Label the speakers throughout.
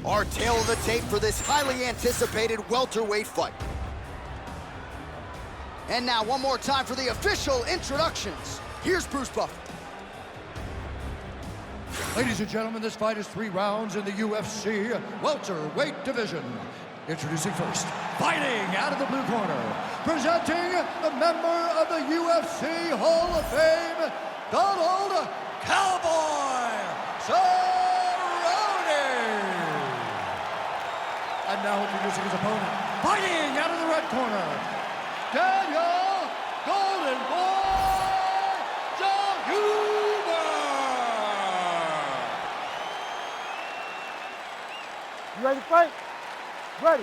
Speaker 1: Our tail of the tape for this highly anticipated welterweight fight. And now one more time for the official introductions. Here's Bruce Buffer.
Speaker 2: Ladies and gentlemen, this fight is 3 rounds in the UFC welterweight division. Introducing first, fighting out of the blue corner, presenting the member of the UFC Hall of Fame, Donald Cowboy Cerrone. And now introducing his opponent, fighting out of the red corner, Daniel Golden Boy Zellhuber.
Speaker 3: You ready to fight? Ready.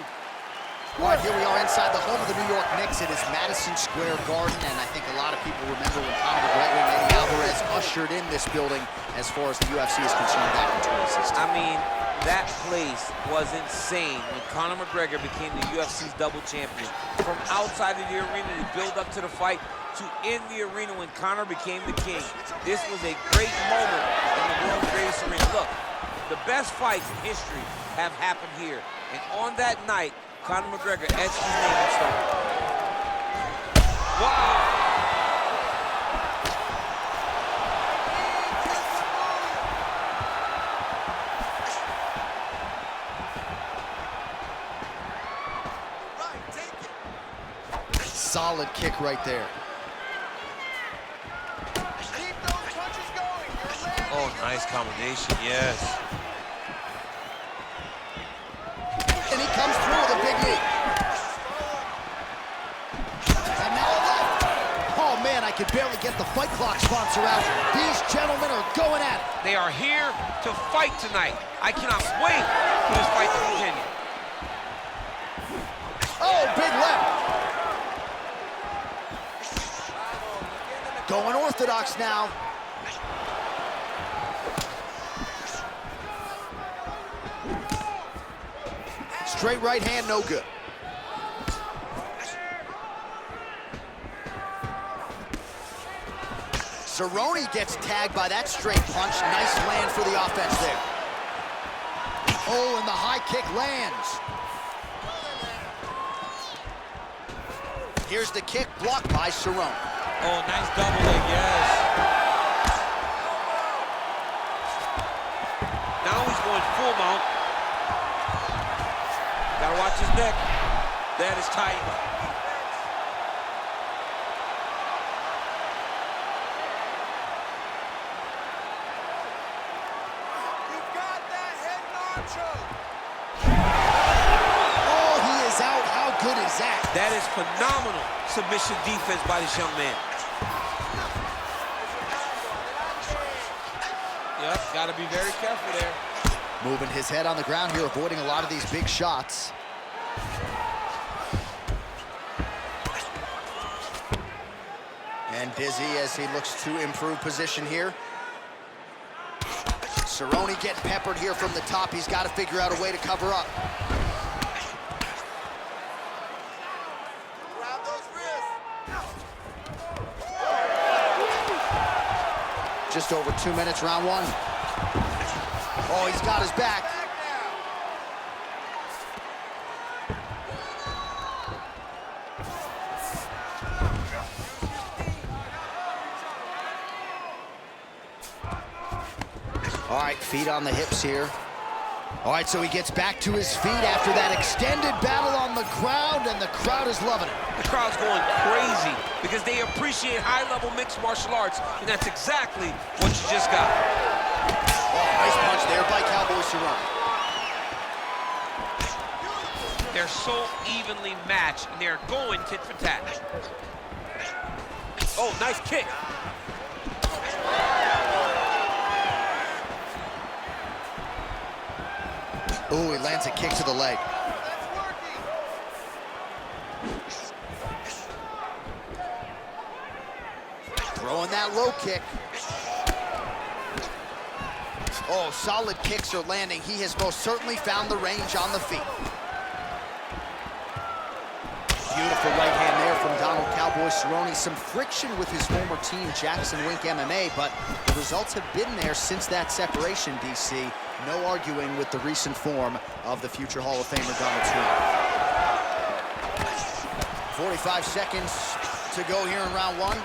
Speaker 1: All right, here we are inside the home of the New York Knicks. It is Madison Square Garden, and I think a lot of people remember when Conor McGregor and Eddie Alvarez ushered in this building as far as the UFC is concerned back in 2016.
Speaker 4: I mean, that place was insane when Conor McGregor became the UFC's double champion. From outside of the arena to build up to the fight, to in the arena when Conor became the king. This was a great moment in the world's greatest arena. Look, the best fights in history have happened here. And on that night, Conor McGregor etched his name in stone. Wow!
Speaker 1: Solid kick right there.
Speaker 4: Oh, nice combination, yes.
Speaker 1: And he comes through with a big knee. And now a left. Oh man, I could barely get the fight clock sponsor out. These gentlemen are going at it.
Speaker 4: They are here to fight tonight. I cannot wait for this fight to continue.
Speaker 1: Oh, big left. Going orthodox now. Straight right hand, no good. Cerrone gets tagged by that straight punch. Nice land for the offense there. Oh, and the high kick lands. Here's the kick blocked by Cerrone.
Speaker 4: Oh, nice double leg, yes. Now he's going full mount. Gotta watch his neck. That is tight.
Speaker 3: You got that head nacho.
Speaker 1: Oh, he is out. How good is that?
Speaker 4: That is phenomenal submission defense by this young man. Yep, gotta be very careful there.
Speaker 1: Moving his head on the ground here, avoiding a lot of these big shots. And dizzy as he looks to improve position here. Cerrone getting peppered here from the top. He's got to figure out a way to cover up.
Speaker 3: Grab those wrists.
Speaker 1: Just over 2 minutes, round one. Oh, he's got his back. All right, feet on the hips here. All right, so he gets back to his feet after that extended battle on the ground, and the crowd is loving it.
Speaker 4: The crowd's going crazy because they appreciate high-level mixed martial arts, and that's exactly what you just got.
Speaker 1: Oh, nice punch there by Cowboy Cerrone.
Speaker 4: They're so evenly matched, and they're going tit for tat. Oh, nice kick.
Speaker 1: Oh, he lands a kick to the leg. Throwing that low kick. Oh, solid kicks are landing. He has most certainly found the range on the feet. Beautiful right hand there from Donald Cowboy Cowboy Cerrone some friction with his former team, Jackson Wink MMA, but the results have been there since that separation, DC. No arguing with the recent form of the future Hall of Famer Donald Cerrone. 45 seconds to go here in round one.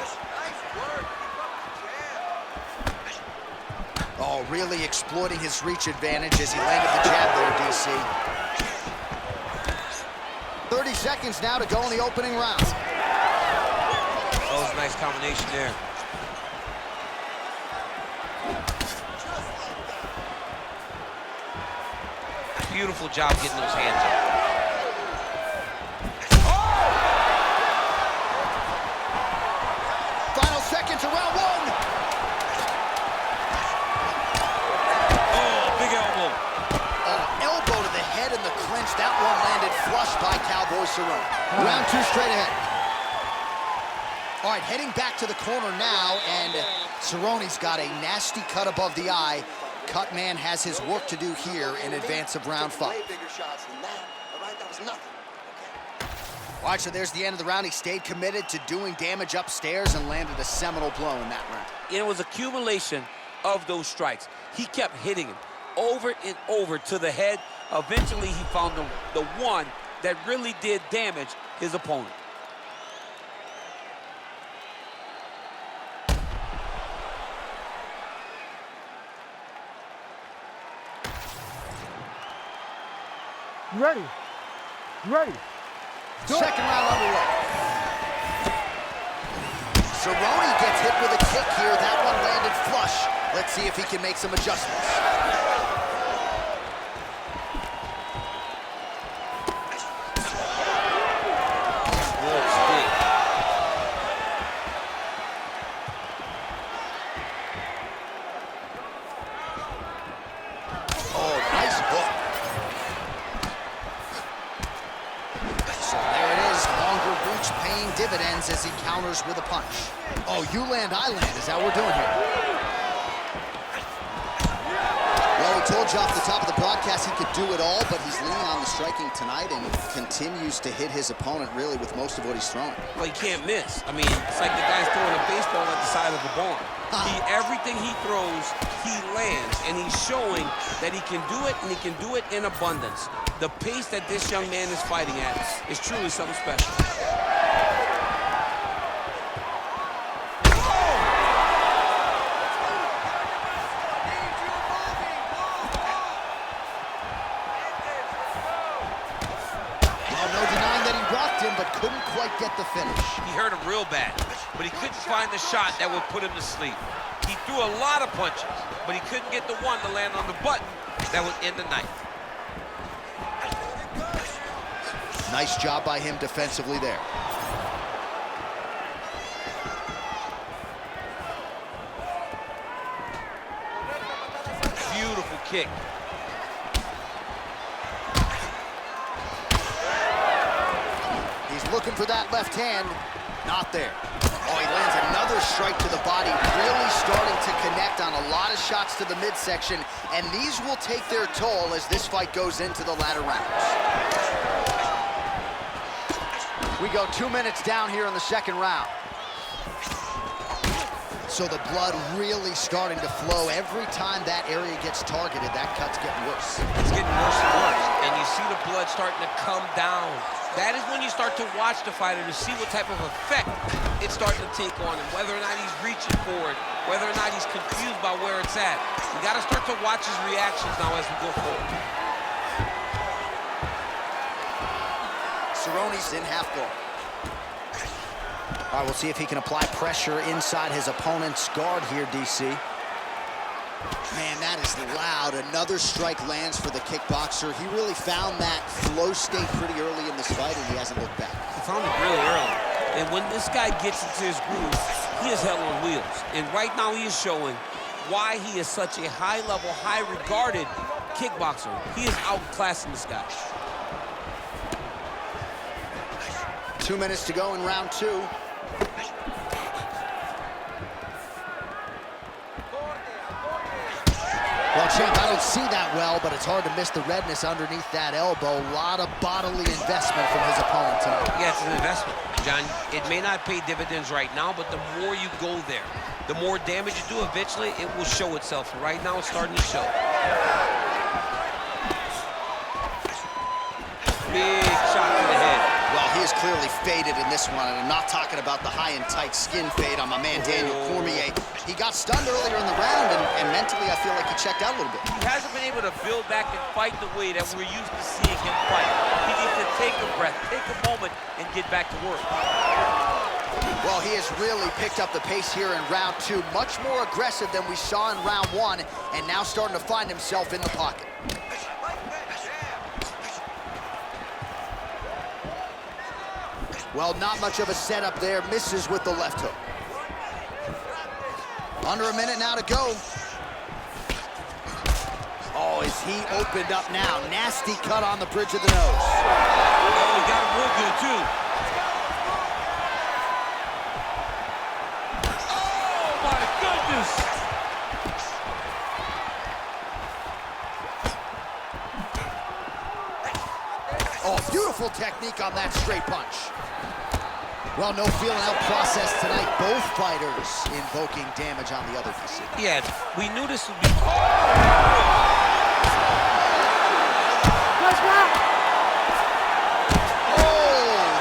Speaker 1: Oh, really exploiting his reach advantage as he landed the jab there, DC. 30 seconds now to go in the opening round.
Speaker 4: That was a nice combination there. Beautiful job getting those hands up.
Speaker 1: Final seconds of round one. Elbow to the head in the clinch. That one landed flush by Cowboy Cerrone. Round two straight ahead. All right, heading back to the corner now, and Cerrone's got a nasty cut above the eye. Cut man has his work to do here in advance of round 5. All right, so there's the end of the round. He stayed committed to doing damage upstairs and landed a seminal blow in that round.
Speaker 4: It was accumulation of those strikes. He kept hitting him over and over to the head. Eventually, he found the one that really did damage his opponent.
Speaker 3: You ready? You ready?
Speaker 1: Second round underway. Cerrone gets hit with a kick here. That one landed flush. Let's see if he can make some adjustments. Dividends as he counters with a punch. Oh, you land, I land is how we're doing here. Well, we told you off the top of the broadcast he could do it all, but he's leaning on the striking tonight and continues to hit his opponent really with most of what he's throwing.
Speaker 4: Well, he can't miss. I mean, it's like the guy's throwing a baseball at the side of the barn. Everything he throws, he lands, and he's showing that he can do it, and he can do it in abundance. The pace that this young man is fighting at is truly something special.
Speaker 1: But couldn't quite get the finish.
Speaker 4: He hurt him real bad, but he couldn't find the shot that would put him to sleep. He threw a lot of punches, but he couldn't get the one to land on the button that would end the night.
Speaker 1: Nice job by him defensively there.
Speaker 4: Beautiful kick.
Speaker 1: Looking for that left hand, not there. Oh, he lands another strike to the body, really starting to connect on a lot of shots to the midsection, and these will take their toll as this fight goes into the latter rounds. We go 2 minutes down here in the second round. So the blood really starting to flow. Every time that area gets targeted, that cut's getting worse.
Speaker 4: It's getting worse and worse, and you see the blood starting to come down. That is when you start to watch the fighter to see what type of effect it's starting to take on him, whether or not he's reaching for it, whether or not he's confused by where it's at. You got to start to watch his reactions now as we go forward.
Speaker 1: Cerrone's in half guard. All right, we'll see if he can apply pressure inside his opponent's guard here, DC. Man, that is loud. Another strike lands for the kickboxer. He really found that flow state pretty early in this fight, and he hasn't looked back.
Speaker 4: He found it really early. And when this guy gets into his groove, he is hell on wheels. And right now he is showing why he is such a high-level, high-regarded kickboxer. He is outclassing this guy.
Speaker 1: 2 minutes to go in round 2. Well, champ, I don't see that well, but it's hard to miss the redness underneath that elbow. A lot of bodily investment from his opponent tonight.
Speaker 4: Yeah, it's an investment.
Speaker 5: John, it may not pay dividends right now, but the more you go there, the more damage you do, eventually it will show itself. Right now, it's starting to show. Big shot to the head.
Speaker 1: Well, he is clearly faded in this one, and I'm not talking about the high and tight skin fade on my man Daniel Cormier. He got stunned earlier in the round, and mentally I feel like he checked out a little bit.
Speaker 4: He hasn't been able to build back and fight the way that we're used to seeing him fight. He needs to take a breath, take a moment, and get back to work.
Speaker 1: Well, he has really picked up the pace here in round 2, much more aggressive than we saw in round 1, and now starting to find himself in the pocket. Well, not much of a setup there, misses with the left hook. Under a minute now to go. Oh, is he opened up now? Nasty cut on the bridge of the nose.
Speaker 4: Oh, he got him real good, too. Oh, my goodness.
Speaker 1: Oh, beautiful technique on that straight punch. Well, no feeling out process tonight. Both fighters invoking damage on the other DC.
Speaker 5: Yeah, we knew this would be...
Speaker 1: Oh,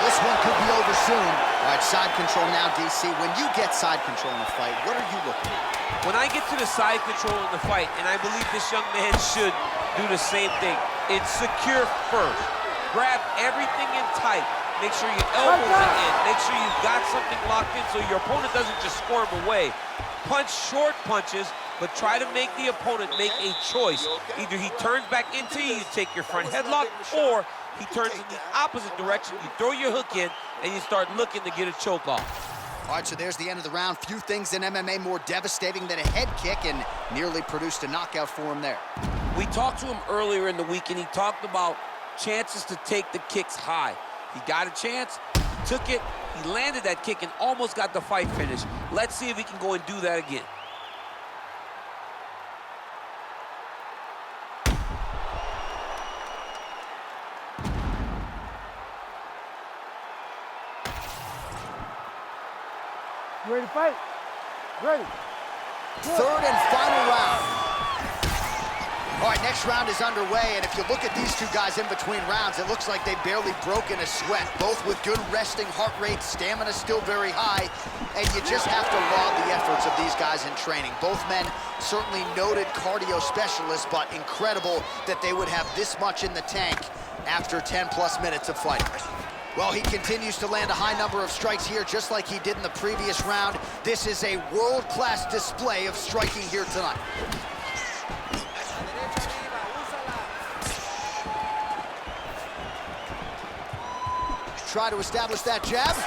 Speaker 1: this one could be over soon. All right, side control now, DC. When you get side control in a fight, what are you looking at?
Speaker 4: When I get to the side control in the fight, and I believe this young man should do the same thing, it's secure first. Grab everything in tight. Make sure your elbows are in. Make sure you've got something locked in so your opponent doesn't just squirm away. Punch short punches, but try to make the opponent make a choice. Either he turns back into you, you take your front headlock, or he turns in the opposite direction, you throw your hook in, and you start looking to get a choke off.
Speaker 1: All right, so there's the end of the round. Few things in MMA more devastating than a head kick, and nearly produced a knockout for him there.
Speaker 4: We talked to him earlier in the week, and he talked about chances to take the kicks high. He got a chance, he took it, he landed that kick and almost got the fight finished. Let's see if he can go and do that again.
Speaker 3: You ready to fight? Ready.
Speaker 1: Third and final round. All right, next round is underway, and if you look at these two guys in between rounds, it looks like they've barely broken a sweat, both with good resting heart rate, stamina still very high, and you just have to laud the efforts of these guys in training. Both men certainly noted cardio specialists, but incredible that they would have this much in the tank after 10-plus minutes of fighting. Well, he continues to land a high number of strikes here, just like he did in the previous round. This is a world-class display of striking here tonight. Try to establish that jab.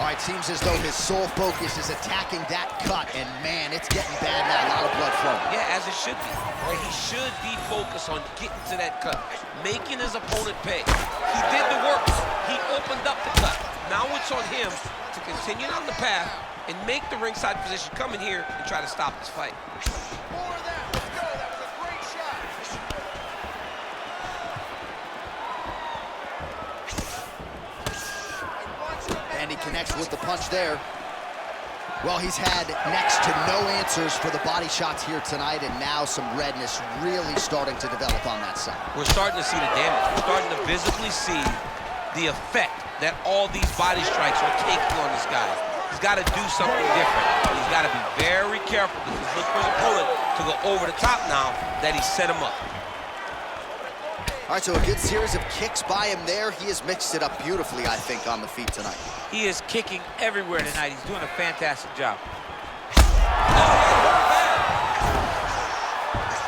Speaker 1: All right, seems as though his sole focus is attacking that cut, and man, it's getting bad now, a lot of blood flowing.
Speaker 5: Yeah, as it should be. Right? He should be focused on getting to that cut, making his opponent pay. He did the work. He opened up the cut. Now it's on him to continue on the path and make the ringside position, come in here and try to stop this fight.
Speaker 1: More of that. Let's go. That was a great shot. And he connects with the punch there. Well, he's had next to no answers for the body shots here tonight, and now some redness really starting to develop on that side.
Speaker 5: We're starting to see the damage. We're starting to visibly see the effect that all these body strikes are taking on this guy. He's got to do something different. He's got to be very careful because he's looking for his opponent to go over the top now that he set him up.
Speaker 1: All right, so a good series of kicks by him there. He has mixed it up beautifully, I think, on the feet tonight.
Speaker 4: He is kicking everywhere tonight. He's doing a fantastic job.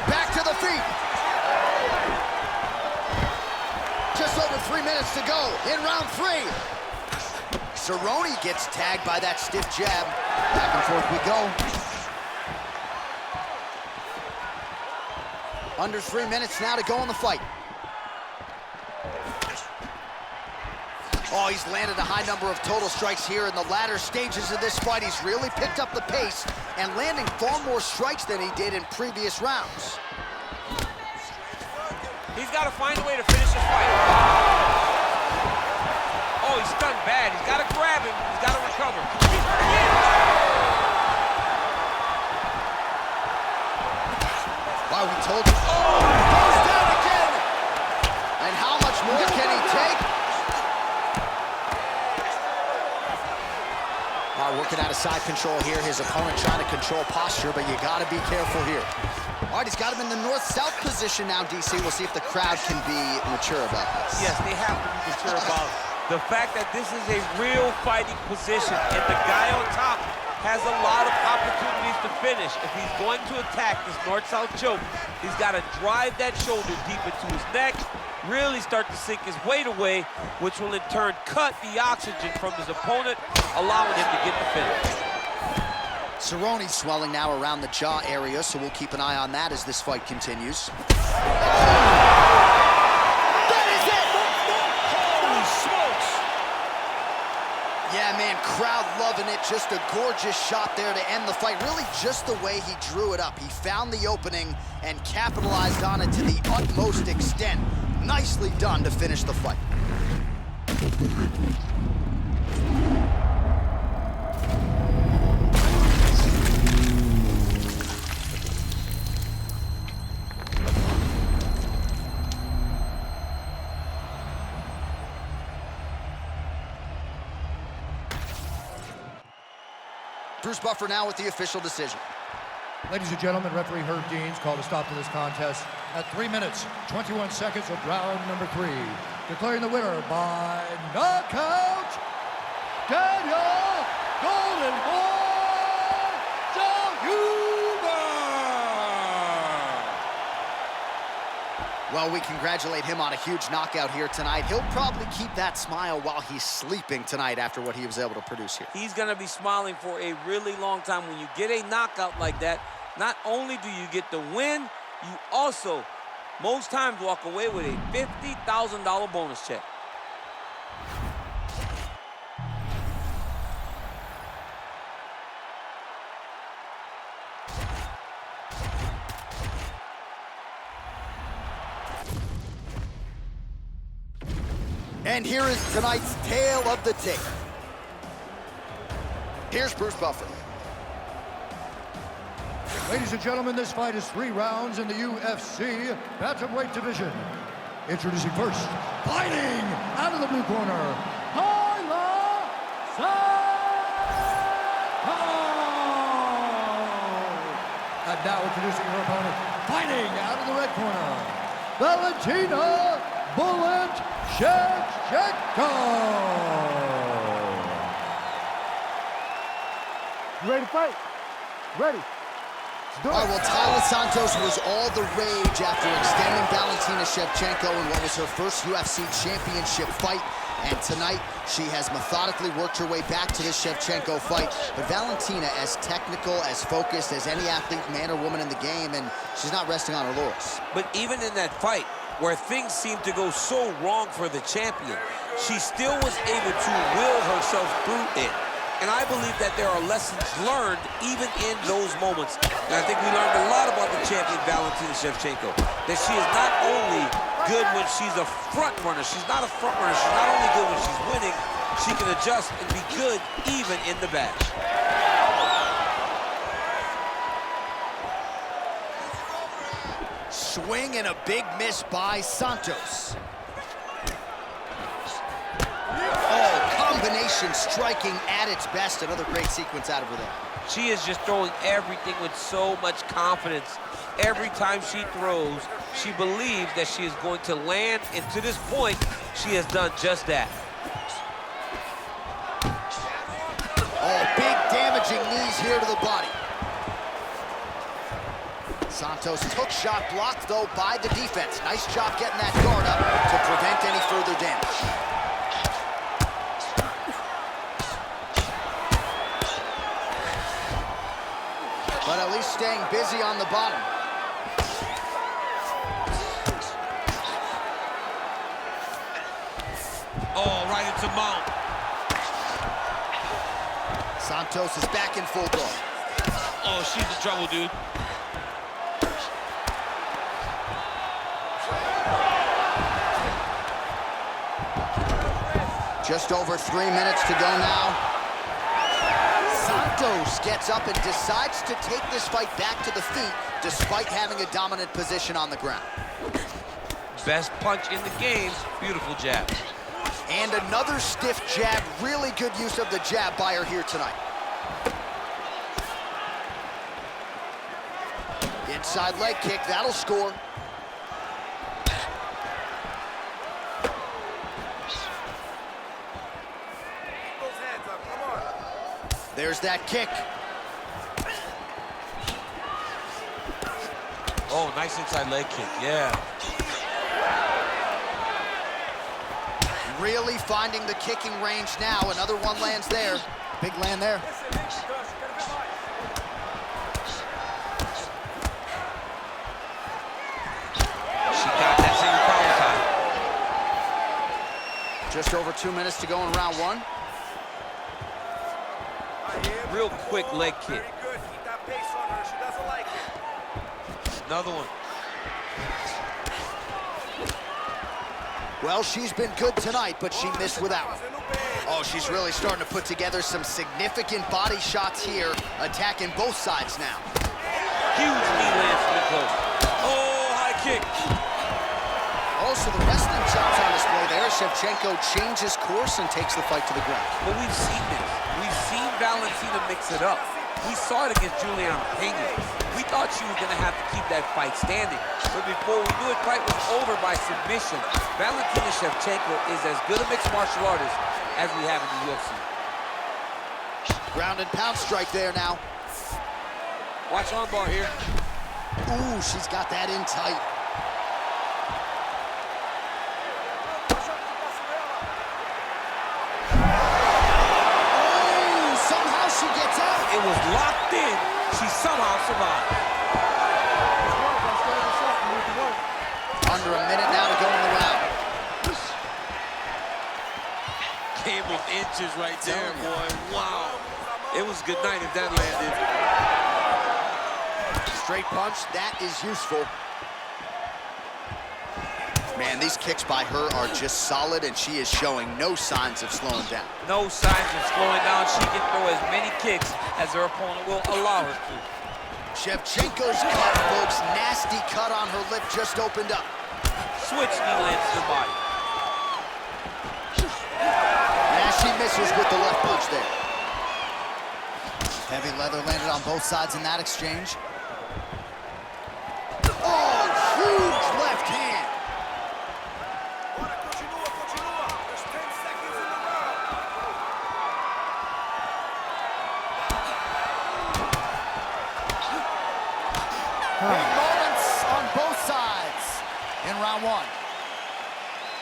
Speaker 1: Back to the feet. Just over 3 minutes to go in round 3. Cerrone gets tagged by that stiff jab. Back and forth we go. Under 3 minutes now to go in the fight. Oh, he's landed a high number of total strikes here in the latter stages of this fight. He's really picked up the pace and landing far more strikes than he did in previous rounds.
Speaker 4: He's got to find a way to finish this fight.
Speaker 1: looking at a side control here. His opponent trying to control posture, but you got to be careful here. All right, he's got him in the north-south position now, DC. We'll see if the crowd can be mature about this.
Speaker 4: Yes, they have to be mature about the fact that this is a real fighting position, and the guy on top has a lot of opportunities to finish. If he's going to attack this north-south choke, he's got to drive that shoulder deep into his neck, really start to sink his weight away, which will in turn cut the oxygen from his opponent, allowing him to get the finish.
Speaker 1: Cerrone swelling now around the jaw area, so we'll keep an eye on that as this fight continues. That is it!
Speaker 5: Holy smokes!
Speaker 1: Yeah, man, crowd loving it. Just a gorgeous shot there to end the fight. Really just the way he drew it up. He found the opening and capitalized on it to the utmost extent. Nicely done to finish the fight. Bruce Buffer now with the official decision.
Speaker 2: Ladies and gentlemen, referee Herb Deans called a stop to this contest at 3 minutes, 21 seconds of round number 3. Declaring the winner by knockout, Daniel Golden Boy Zellhuber!
Speaker 1: Well, we congratulate him on a huge knockout here tonight. He'll probably keep that smile while he's sleeping tonight after what he was able to produce here.
Speaker 4: He's going to be smiling for a really long time. When you get a knockout like that, not only do you get the win, you also, most times, walk away with a $50,000 bonus check.
Speaker 1: And here is tonight's tale of the tape. Here's Bruce Buffer.
Speaker 2: Ladies and gentlemen, this fight is 3 rounds in the UFC bantamweight division. Introducing first, fighting out of the blue corner, Talia Santos. And now introducing her opponent, fighting out of the red corner, Valentina Shevchenko.
Speaker 3: You ready to fight? Ready.
Speaker 1: All right, well, Talia Santos was all the rage after extending Valentina Shevchenko in what was her first UFC championship fight. And tonight, she has methodically worked her way back to this Shevchenko fight. But Valentina, as technical, as focused as any athlete, man or woman in the game, and she's not resting on her laurels.
Speaker 4: But even in that fight, where things seemed to go so wrong for the champion, she still was able to will herself through it. And I believe that there are lessons learned even in those moments. And I think we learned a lot about the champion, Valentina Shevchenko. That she is not only good when she's a front runner, she's not a front runner, she's not only good when she's winning, she can adjust and be good even in the back.
Speaker 1: Swing and a big miss by Santos. Combination striking at its best. Another great sequence out of her there.
Speaker 4: She is just throwing everything with so much confidence. Every time she throws, she believes that she is going to land, and to this point, she has done just that.
Speaker 1: Oh, big damaging knees here to the body. Santos took shot, blocked though by the defense. Nice job getting that guard up to prevent any further damage. But at least staying busy on the bottom.
Speaker 5: Oh, right into mount.
Speaker 1: Santos is back in full guard.
Speaker 5: Oh, she's in trouble, dude.
Speaker 1: Just over 3 minutes to go now. Santos gets up and decides to take this fight back to the feet despite having a dominant position on the ground.
Speaker 5: Best punch in the game. Beautiful jab.
Speaker 1: And another stiff jab. Really good use of the jab by her here tonight. Inside leg kick, that'll score. There's that kick.
Speaker 5: Oh, nice inside leg kick, yeah.
Speaker 1: Really finding the kicking range now. Another one lands there. Big land there.
Speaker 5: She got that single power time.
Speaker 1: Just over 2 minutes to go in round one.
Speaker 5: Real quick leg kick. Another one.
Speaker 1: Well, she's been good tonight, but she missed without. Oh, she's really starting to put together some significant body shots here, attacking both sides now.
Speaker 5: Huge knee lands from the close. Oh, high kick.
Speaker 1: Also, the wrestling chops on display there. Shevchenko changes course and takes the fight to the ground.
Speaker 4: But we've seen this. We've seen Valentina mix it up. We saw it against Juliana Peña. We thought she was going to have to keep that fight standing. But before we knew it, fight was over by submission. Valentina Shevchenko is as good a mixed martial artist as we have in the UFC.
Speaker 1: Ground and pound strike there now.
Speaker 5: Watch armbar here.
Speaker 1: Ooh, she's got that in tight. Oh, somehow she gets out.
Speaker 4: It was locked in. She somehow survived.
Speaker 1: Under a minute now to go in the round.
Speaker 5: Came with inches right there, boy. Wow. It was good night if that landed.
Speaker 1: Straight punch, that is useful. Man, these kicks by her are just solid, and she is showing no signs of slowing down.
Speaker 4: No signs of slowing down. She can throw as many kicks as her opponent will allow her to.
Speaker 1: Shevchenko's cut, folks. Nasty cut on her lip just opened up.
Speaker 4: Switch knee lands to the body.
Speaker 1: And she misses with the left punch there. Heavy leather landed on both sides in that exchange. Oh, huge left hand. Big moments on both sides in round one.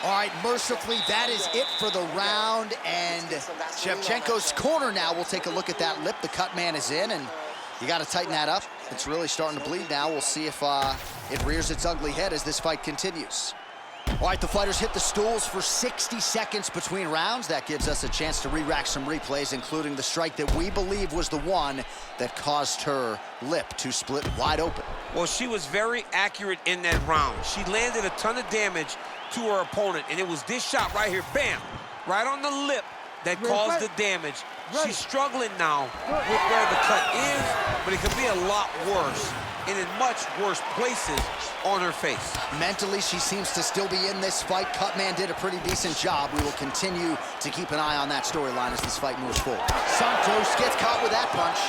Speaker 1: All right, mercifully, that is it for the round, and Shevchenko's corner now. We'll take a look at that lip. The cut man is in, and you got to tighten that up. It's really starting to bleed now. We'll see if it rears its ugly head as this fight continues. All right, the fighters hit the stools for 60 seconds between rounds. That gives us a chance to re-rack some replays, including the strike that we believe was the one that caused her lip to split wide open.
Speaker 4: Well, she was very accurate in that round. She landed a ton of damage to her opponent, and it was this shot right here, bam, right on the lip that caused the damage. She's struggling now with where the cut is, but it could be a lot worse and in much worse places on her face.
Speaker 1: Mentally, she seems to still be in this fight. Cutman did a pretty decent job. We will continue to keep an eye on that storyline as this fight moves forward. Santos gets caught with that punch.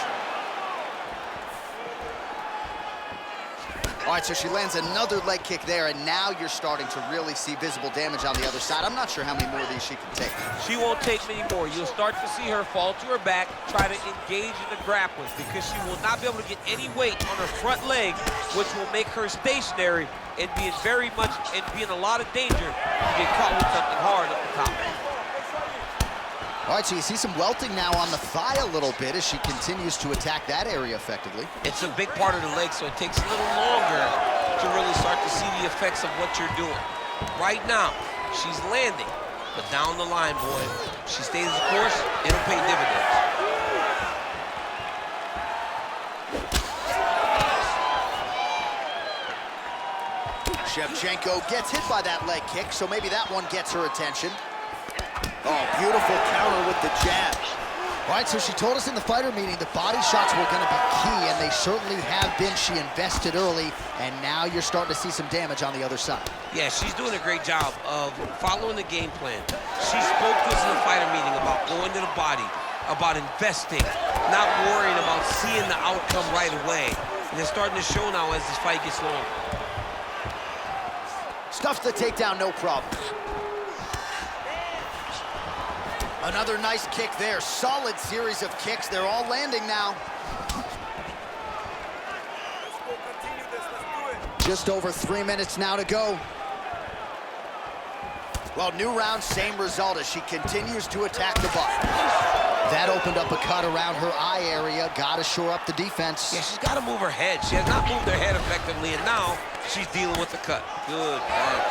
Speaker 1: All right, so she lands another leg kick there, and now you're starting to really see visible damage on the other side. I'm not sure how many more of these she can take.
Speaker 4: She won't take many more. You'll start to see her fall to her back, try to engage in the grappling, because she will not be able to get any weight on her front leg, which will make her stationary and be in a lot of danger to get caught with something hard at the top.
Speaker 1: All right, so you see some welting now on the thigh a little bit as she continues to attack that area effectively.
Speaker 4: It's a big part of the leg, so it takes a little longer to really start to see the effects of what you're doing. Right now, she's landing, but down the line, boy, she stays the course, it'll pay dividends.
Speaker 1: Shevchenko gets hit by that leg kick, so maybe that one gets her attention. Oh, beautiful counter with the jab. All right, so she told us in the fighter meeting the body shots were going to be key, and they certainly have been. She invested early, and now you're starting to see some damage on the other side.
Speaker 4: Yeah, she's doing a great job of following the game plan. She spoke to us in the fighter meeting about going to the body, about investing, not worrying about seeing the outcome right away.
Speaker 5: And it's starting to show now as this fight gets long.
Speaker 1: Stuffs the takedown, no problem. Another nice kick there. Solid series of kicks. They're all landing now. Just over 3 minutes now to go. Well, new round, same result as she continues to attack the butt. That opened up a cut around her eye area. Gotta shore up the defense.
Speaker 5: Yeah, she's got to move her head. She has not moved her head effectively, and now she's dealing with the cut. Good punch.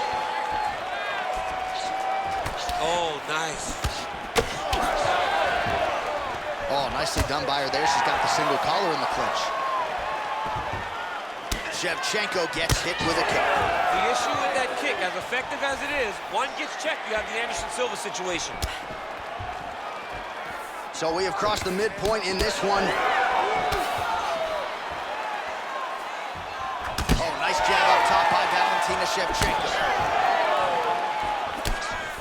Speaker 5: Oh, nice.
Speaker 1: Oh, nicely done by her there. She's got the single collar in the clinch. Shevchenko gets hit with a kick.
Speaker 5: The issue with that kick, as effective as it is, one gets checked, you have the Anderson Silva situation.
Speaker 1: So we have crossed the midpoint in this one. Oh, nice jab up top by Valentina Shevchenko.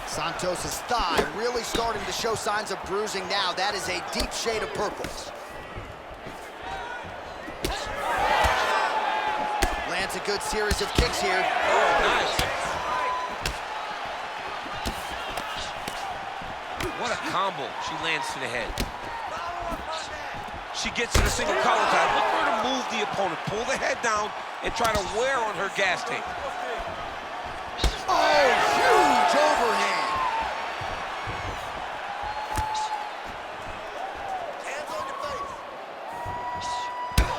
Speaker 1: Santos' thigh really starting to show signs of bruising now. That is a deep shade of purple. Lands a good series of kicks here.
Speaker 5: Oh, nice. What a combo she lands to the head. She gets to the single collar tie. Look for her to move the opponent. Pull the head down and try to wear on her gas tank.
Speaker 1: Oh, huge overhand.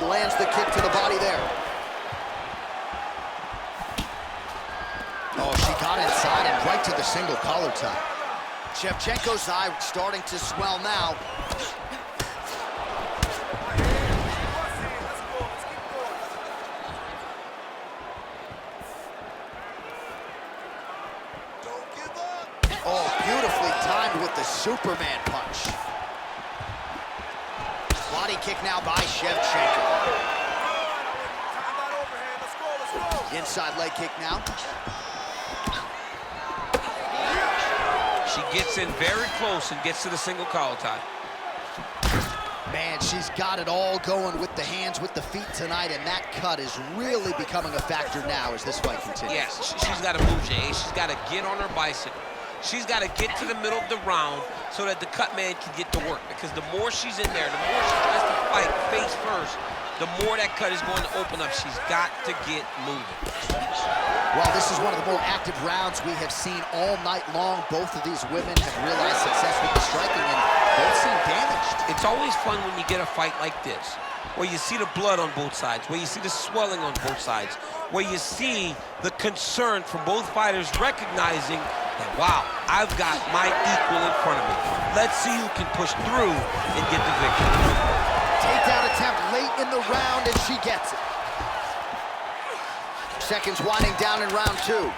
Speaker 1: Lands the kick to the body there. Oh, she got inside and right to the single collar tie. Shevchenko's eye starting to swell now. Oh, beautifully timed with the Superman punch. Body kick now by Shevchenko. Inside leg kick now.
Speaker 5: She gets in very close and gets to the single collar tie.
Speaker 1: Man, she's got it all going with the hands, with the feet tonight, and that cut is really becoming a factor now as this fight continues.
Speaker 5: Yeah, she's got to move, Jay. She's got to get on her bicycle. She's got to get to the middle of the round so that the cut man can get to work. Because the more she's in there, the more she tries to fight face first, the more that cut is going to open up. She's got to get moving.
Speaker 1: Well, this is one of the more active rounds we have seen all night long. Both of these women have realized success with the striking, and both seem damaged.
Speaker 5: It's always fun when you get a fight like this, where you see the blood on both sides, where you see the swelling on both sides, where you see the concern from both fighters recognizing that, wow, I've got my equal in front of me. Let's see who can push through and get the victory.
Speaker 1: Takedown attempt late in the round, and she gets it. Seconds winding down in round two.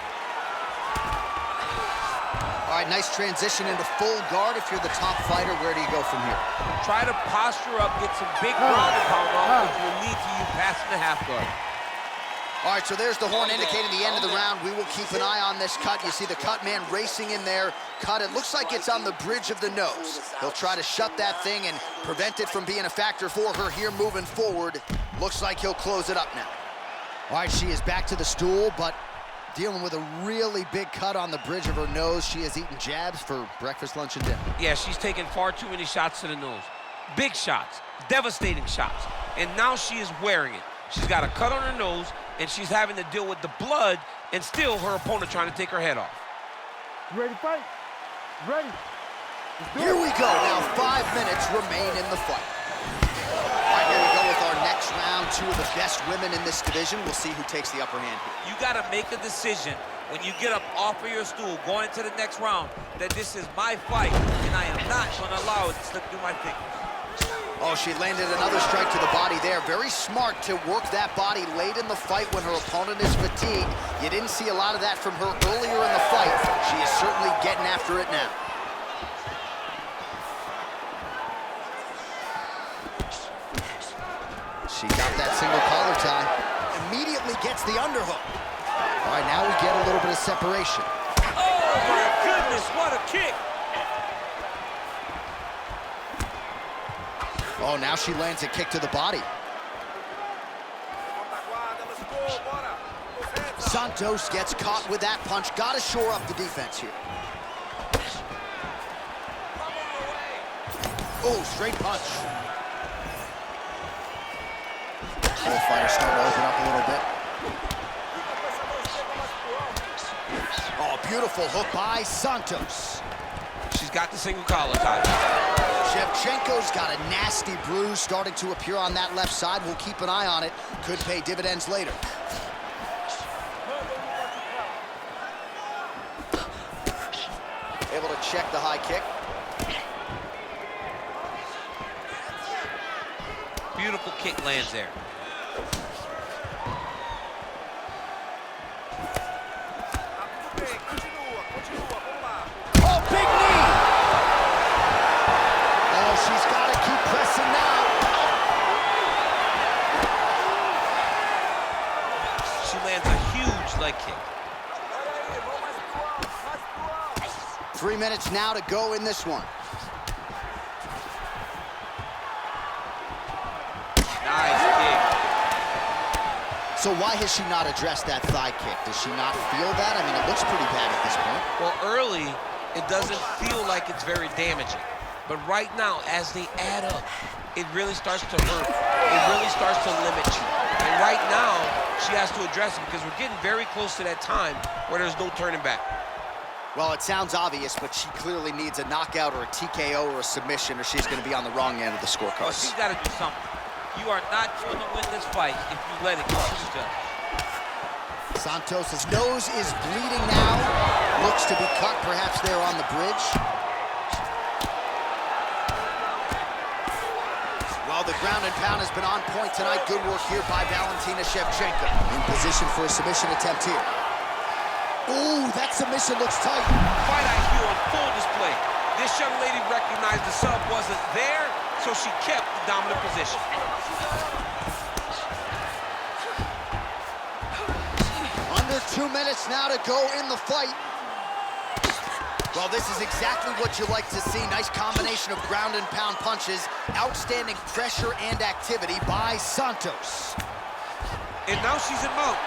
Speaker 1: All right, nice transition into full guard. If you're the top fighter, where do you go from here?
Speaker 5: Try to posture up, get some big ground and pound off, which will lead to you passing the half guard.
Speaker 1: All right, so there's the horn indicating the end of the round. We will keep an eye on this cut. You see the cut man racing in there. Cut, it looks like it's on the bridge of the nose. He'll try to shut that thing and prevent it from being a factor for her here moving forward. Looks like he'll close it up now. All right, she is back to the stool, but dealing with a really big cut on the bridge of her nose. She has eaten jabs for breakfast, lunch, and dinner.
Speaker 5: Yeah, she's taken far too many shots to the nose. Big shots, devastating shots. And now she is wearing it. She's got a cut on her nose, and she's having to deal with the blood, and still her opponent trying to take her head off.
Speaker 3: Ready to fight? Ready.
Speaker 1: Here we go. Now 5 minutes remain in the fight. All right, here we go with our next round. Two of the best women in this division. We'll see who takes the upper hand here.
Speaker 5: You got to make a decision when you get up off of your stool, going into the next round, that this is my fight, and I am not going to allow it to slip through my fingers.
Speaker 1: Oh, she landed another strike to the body there. Very smart to work that body late in the fight when her opponent is fatigued. You didn't see a lot of that from her earlier in the fight. She is certainly getting after it now. She got that single collar tie. Immediately gets the underhook. All right, now we get a little bit of separation.
Speaker 5: Oh, my goodness, what a kick.
Speaker 1: Oh, now she lands a kick to the body. Santos gets caught with that punch. Got to shore up the defense here. Oh, straight punch. Both fighters starting to open up a little bit. Oh, beautiful hook by Santos.
Speaker 5: She's got the single collar tie.
Speaker 1: Shevchenko's got a nasty bruise starting to appear on that left side. We'll keep an eye on it. Could pay dividends later. Able to check the high kick.
Speaker 5: Beautiful kick lands there.
Speaker 1: Oh, big knee! Oh, she's got to keep pressing now.
Speaker 5: She lands a huge leg kick.
Speaker 1: 3 minutes now to go in this one.
Speaker 5: Nice kick.
Speaker 1: So why has she not addressed that thigh kick? Does she not feel that? I mean, it looks pretty bad at this point.
Speaker 5: Well, early, it doesn't feel like it's very damaging. But right now, as they add up, it really starts to hurt. It really starts to limit you. And right now, she has to address it because we're getting very close to that time where there's no turning back.
Speaker 1: Well, it sounds obvious, but she clearly needs a knockout or a TKO or a submission, or she's going to be on the wrong end of the
Speaker 5: Well,
Speaker 1: scorecard.
Speaker 5: she's got to do something. You are not going to win this fight if you let it continue to.
Speaker 1: Santos' nose is bleeding now. Looks to be cut, perhaps there on the bridge. Well, the ground and pound has been on point tonight. Good work here by Valentina Shevchenko. In position for a submission attempt here. Ooh, that submission looks tight.
Speaker 5: Fight IQ on full display. This young lady recognized the sub wasn't there, so she kept the dominant position.
Speaker 1: Under 2 minutes now to go in the fight. Well, this is exactly what you like to see. Nice combination of ground and pound punches. Outstanding pressure and activity by Santos.
Speaker 5: And now she's in mount.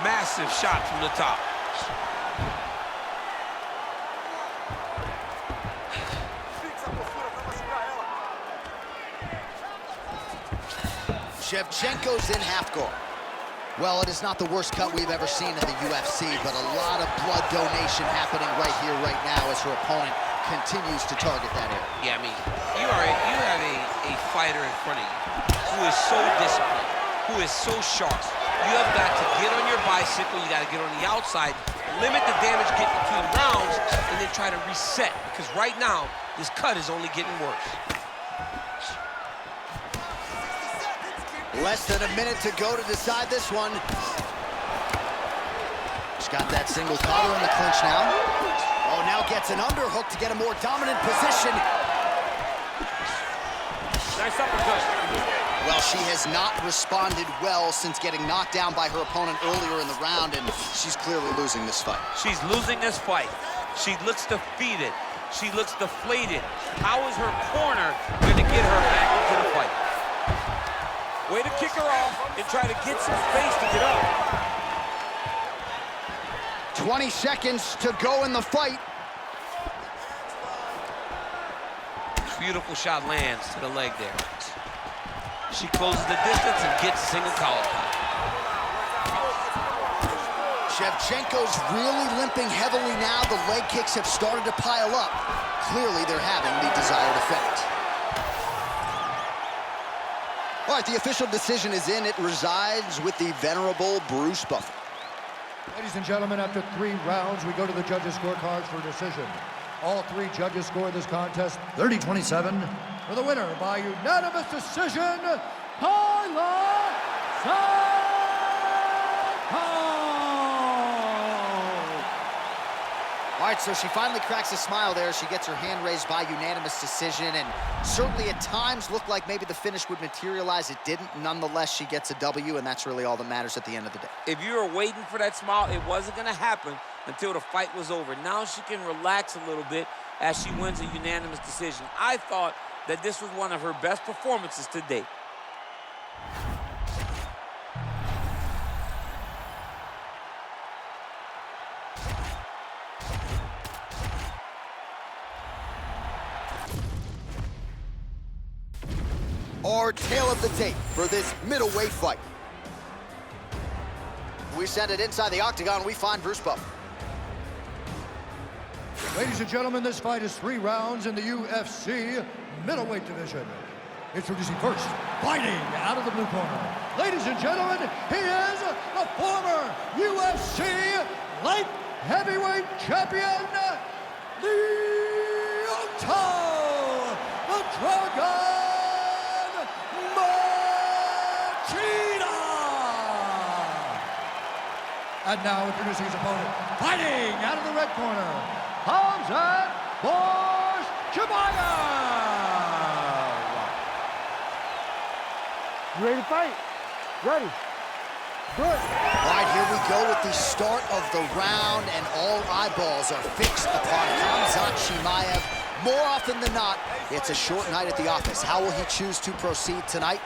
Speaker 5: Massive shot from the top.
Speaker 1: Shevchenko's in half guard. Well, it is not the worst cut we've ever seen in the UFC, but a lot of blood donation happening right here, right now, as her opponent continues to target that area.
Speaker 5: Yeah, I mean, you have a fighter in front of you who is so disciplined, who is so sharp. You have got to get on your bicycle, you got to get on the outside, limit the damage getting between rounds, and then try to reset, because right now, this cut is only getting worse.
Speaker 1: Less than a minute to go to decide this one. She's got that single collar in the clinch now. Oh, now gets an underhook to get a more dominant position.
Speaker 5: Nice uppercut.
Speaker 1: Well, she has not responded well since getting knocked down by her opponent earlier in the round, and she's clearly losing this fight.
Speaker 5: She's losing this fight. She looks defeated. She looks deflated. How is her corner going to get her back into the fight? Way to kick her off and try to get some space to get up.
Speaker 1: 20 seconds to go in the fight.
Speaker 5: Beautiful shot lands to the leg there. She closes the distance and gets a single collar tie.
Speaker 1: Shevchenko's really limping heavily now. The leg kicks have started to pile up. Clearly, they're having the desired effect. All right, the official decision is in. It resides with the venerable Bruce Buffer.
Speaker 2: Ladies and gentlemen, after 3 rounds, we go to the judges' scorecards for decision. All 3 judges scored this contest 30-27 for the winner by unanimous decision, Talia Santos.
Speaker 1: All right, so she finally cracks a smile there. She gets her hand raised by unanimous decision, and certainly at times looked like maybe the finish would materialize. It didn't. Nonetheless, she gets a W, and that's really all that matters at the end of the day.
Speaker 4: If you were waiting for that smile, it wasn't going to happen until the fight was over. Now she can relax a little bit as she wins a unanimous decision. I thought that this was one of her best performances to date.
Speaker 1: our tale of the tape for this middleweight fight. We send it inside the octagon. We find Bruce Buffer.
Speaker 2: Ladies and gentlemen, this fight is 3 rounds in the UFC middleweight division. Introducing first, fighting out of the blue corner. Ladies and gentlemen, he is the former UFC light heavyweight champion, Lyoto, the Dragon Machida. And now introducing his opponent, fighting out of the red corner, Khamzat Chimaev.
Speaker 3: You ready to fight? Ready. Good.
Speaker 1: All right, here we go with the start of the round, and all eyeballs are fixed upon Khamzat Chimaev. More often than not, it's a short night at the office. How will he choose to proceed tonight?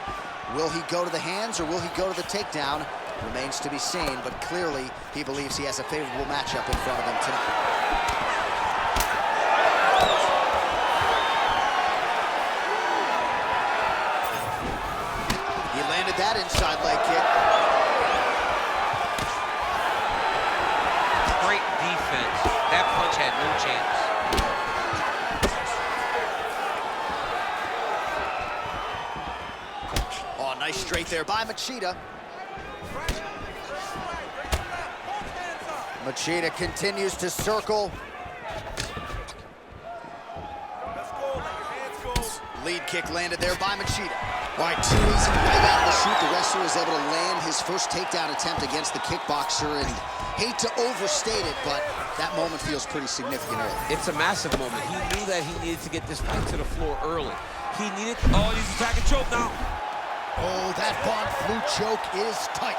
Speaker 1: Will he go to the hands or will he go to the takedown? Remains to be seen, but clearly he believes he has a favorable matchup in front of him tonight. He landed that inside leg kick.
Speaker 5: Great defense. That punch had no chance.
Speaker 1: Oh, nice straight there by Machida. Machida continues to circle. Lead kick landed there by Machida. All right, too easy right out of the chute. The wrestler was able to land his first takedown attempt against the kickboxer, and hate to overstate it, but that moment feels pretty significant early.
Speaker 5: It's a massive moment. He knew that he needed to get this fight to the floor early. He needed, oh, he's attacking choke now.
Speaker 1: Oh, that Von Flue choke is tight.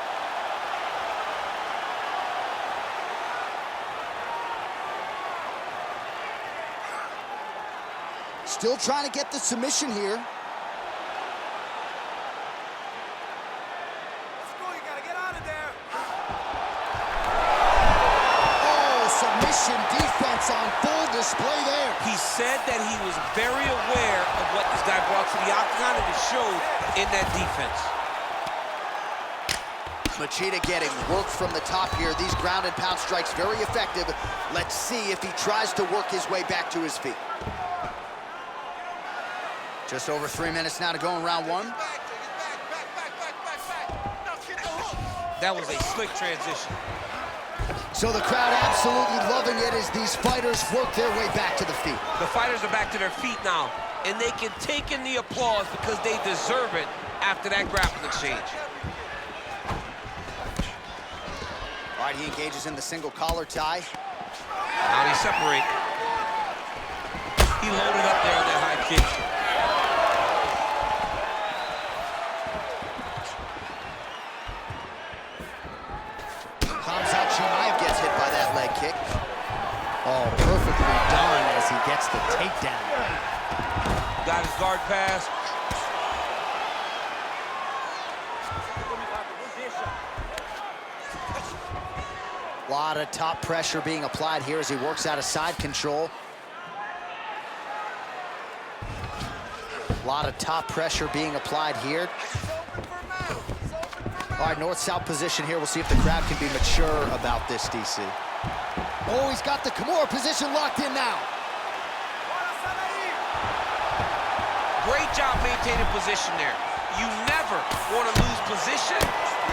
Speaker 1: Still trying to get the submission here. Defense on full display there.
Speaker 5: He said that he was very aware of what this guy brought to the octagon, and it showed in that defense.
Speaker 1: Machida getting work from the top here. These ground and pound strikes very effective. Let's see if he tries to work his way back to his feet. Just over 3 minutes now to go in round 1.
Speaker 5: That was a slick transition.
Speaker 1: So the crowd absolutely loving it as these fighters work their way back to the feet.
Speaker 5: The fighters are back to their feet now, and they can take in the applause because they deserve it after that grappling exchange.
Speaker 1: All right, he engages in the single collar tie.
Speaker 5: Now they separate. He loaded up there on that high kick.
Speaker 1: Khamzat Chimaev gets hit by that leg kick. Oh, perfectly done as he gets the takedown.
Speaker 5: Got his guard pass.
Speaker 1: A lot of top pressure being applied here as he works out of side control. A lot of top pressure being applied here. All right, north-south position here. We'll see if the crowd can be mature about this, DC. Oh, he's got the Kimura position locked in now.
Speaker 5: Great job maintaining position there. You never want to lose position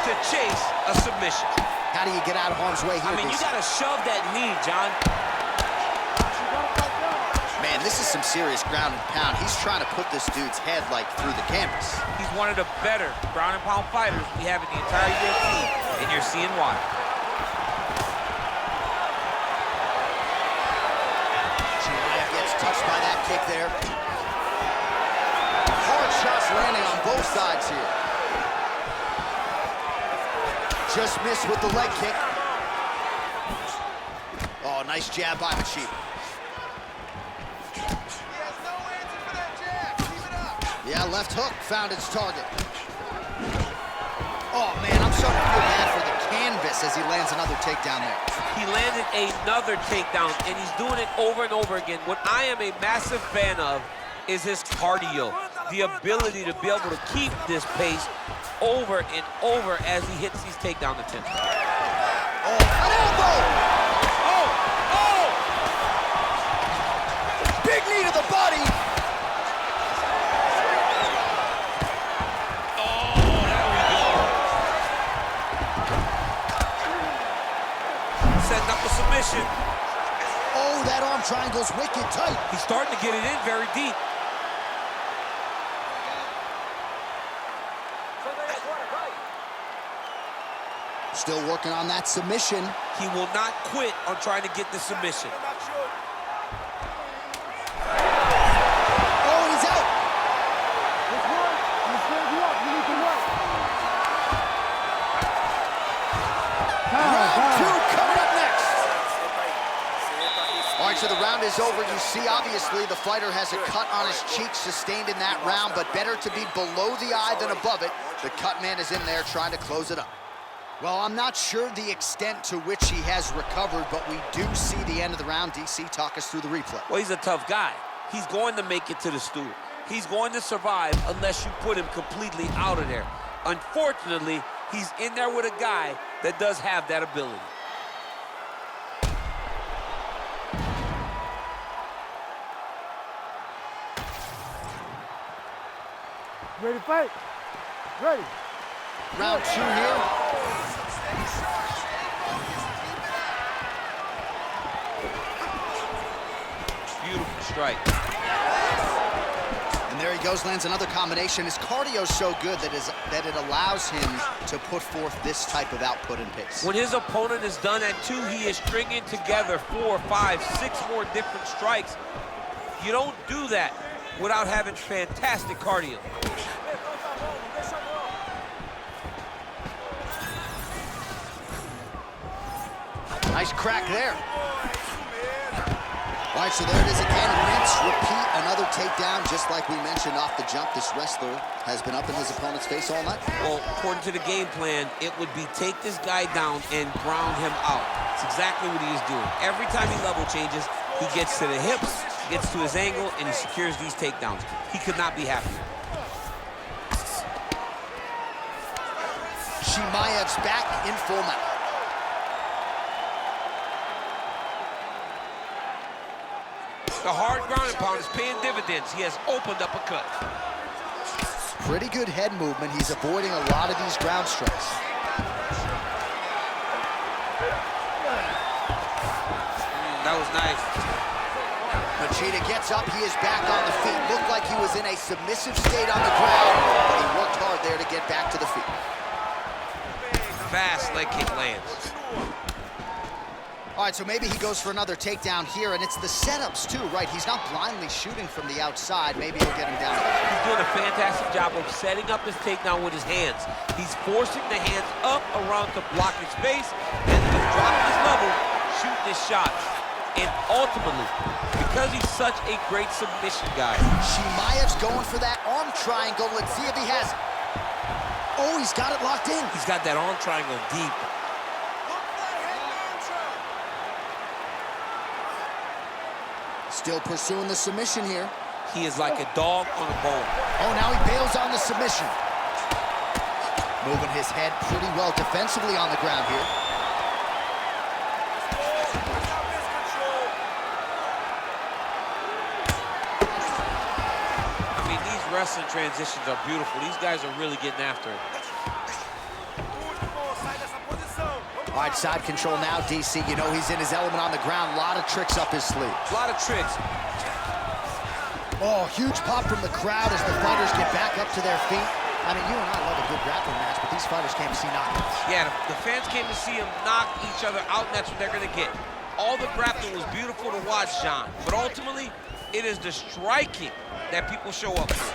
Speaker 5: to chase a submission.
Speaker 1: How do you get out of harm's way here?
Speaker 5: I mean, you got to shove that knee, John.
Speaker 1: Man, this is some serious ground and pound. He's trying to put this dude's head, like, through the canvas.
Speaker 5: He's one of the better ground and pound fighters we have in the entire UFC, and you're seeing why.
Speaker 1: Chimaev gets touched by that kick there. Hard shots landing on both sides here. Just missed with the leg kick. Oh, nice jab by Machida. Yeah, left hook found its target. Oh, man, I'm starting to feel bad for the canvas as he lands another takedown there.
Speaker 5: He landed another takedown, and he's doing it over and over again. What I am a massive fan of is his cardio.
Speaker 4: the ability to be able to keep this pace over and over as he hits these takedown attempts.
Speaker 1: Oh, an elbow!
Speaker 4: Oh!
Speaker 1: Big knee to the body.
Speaker 4: Oh, there we go. Setting up a submission.
Speaker 1: Oh, that arm triangle's wicked tight.
Speaker 4: He's starting to get it in very deep.
Speaker 1: Still working on that submission.
Speaker 4: He will not quit on trying to get the submission.
Speaker 1: Oh, he's out.
Speaker 3: Let's work. Let's stand you up. You need to work.
Speaker 1: Round
Speaker 3: Time.
Speaker 1: 2 coming up next. All right, so the round is over. You see, obviously, the fighter has a cut on his cheek sustained in that round, but better to be below the eye than above it. The cut man is in there trying to close it up. Well, I'm not sure the extent to which he has recovered, but we do see the end of the round. DC, talk us through the replay.
Speaker 4: Well, he's a tough guy. He's going to make it to the stool. He's going to survive unless you put him completely out of there. Unfortunately, he's in there with a guy that does have that ability.
Speaker 3: Ready to fight? Ready.
Speaker 1: Round 2 here.
Speaker 4: Beautiful strike.
Speaker 1: And there he goes, lands another combination. His cardio's so good that it allows him to put forth this type of output and pace.
Speaker 4: When his opponent is done at 2, he is stringing together 4, 5, 6 more different strikes. You don't do that without having fantastic cardio.
Speaker 1: Nice crack there. All right, so there it is again. Rinse, repeat, another takedown. Just like we mentioned off the jump, this wrestler has been up in his opponent's face all night.
Speaker 4: Well, according to the game plan, it would be take this guy down and ground him out. It's exactly what he is doing. Every time he level changes, he gets to the hips, gets to his angle, and he secures these takedowns. He could not be happier.
Speaker 1: Chimaev's back in full mount.
Speaker 4: The hard ground and pound is paying dividends. He has opened up a cut.
Speaker 1: Pretty good head movement. He's avoiding a lot of these ground strikes.
Speaker 4: That was nice.
Speaker 1: Machida gets up. He is back on the feet. Looked like he was in a submissive state on the ground, but he worked hard there to get back to the feet.
Speaker 4: Fast leg kick lands.
Speaker 1: All right, so maybe he goes for another takedown here, and it's the setups too, right? He's not blindly shooting from the outside. Maybe he'll get him down.
Speaker 4: He's doing a fantastic job of setting up his takedown with his hands. He's forcing the hands up around to block his face, and he's dropping his level, shooting his shots. And ultimately, because he's such a great submission guy.
Speaker 1: Chimaev's going for that arm triangle. Let's see if he has it. Oh, he's got it locked in.
Speaker 4: He's got that arm triangle deep.
Speaker 1: Still pursuing the submission here.
Speaker 4: He is like a dog on a bone.
Speaker 1: Oh, now he bails on the submission. Moving his head pretty well defensively on the ground here.
Speaker 4: I mean, these wrestling transitions are beautiful. These guys are really getting after it.
Speaker 1: All right, side control now, DC. You know he's in his element on the ground. A lot of tricks up his sleeve.
Speaker 4: A lot of tricks.
Speaker 1: Oh, huge pop from the crowd as the fighters get back up to their feet. I mean, you and I love a good grappling match, but these fighters came to see knockouts.
Speaker 4: Yeah, the fans came to see them knock each other out, and that's what they're going to get. All the grappling was beautiful to watch, John, but ultimately, it is the striking that people show up for.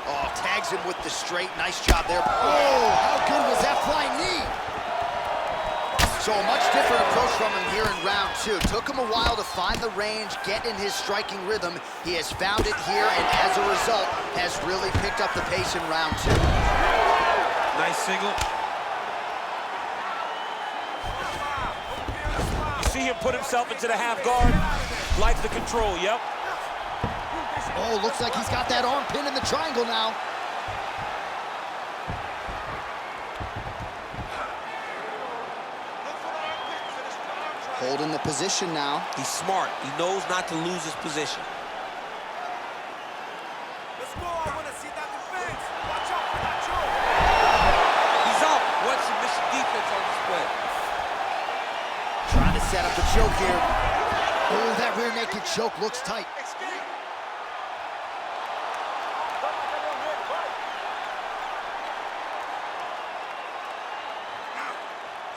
Speaker 1: Oh, tags him with the straight. Nice job there. Oh, how good was that flying knee? So a much different approach from him here in round 2. Took him a while to find the range, get in his striking rhythm. He has found it here, and as a result, has really picked up the pace in round 2.
Speaker 4: Nice single. You see him put himself into the half guard. Likes the control, yep.
Speaker 1: Oh, looks like he's got that arm pinned in the triangle now. Holding the position now.
Speaker 5: He's smart. He knows not to lose his position.
Speaker 3: Let's go. I want to see that defense. Watch out for that choke.
Speaker 5: He's out. What submission defense on display.
Speaker 1: Trying to set up the choke here. Oh, that rear naked choke looks tight.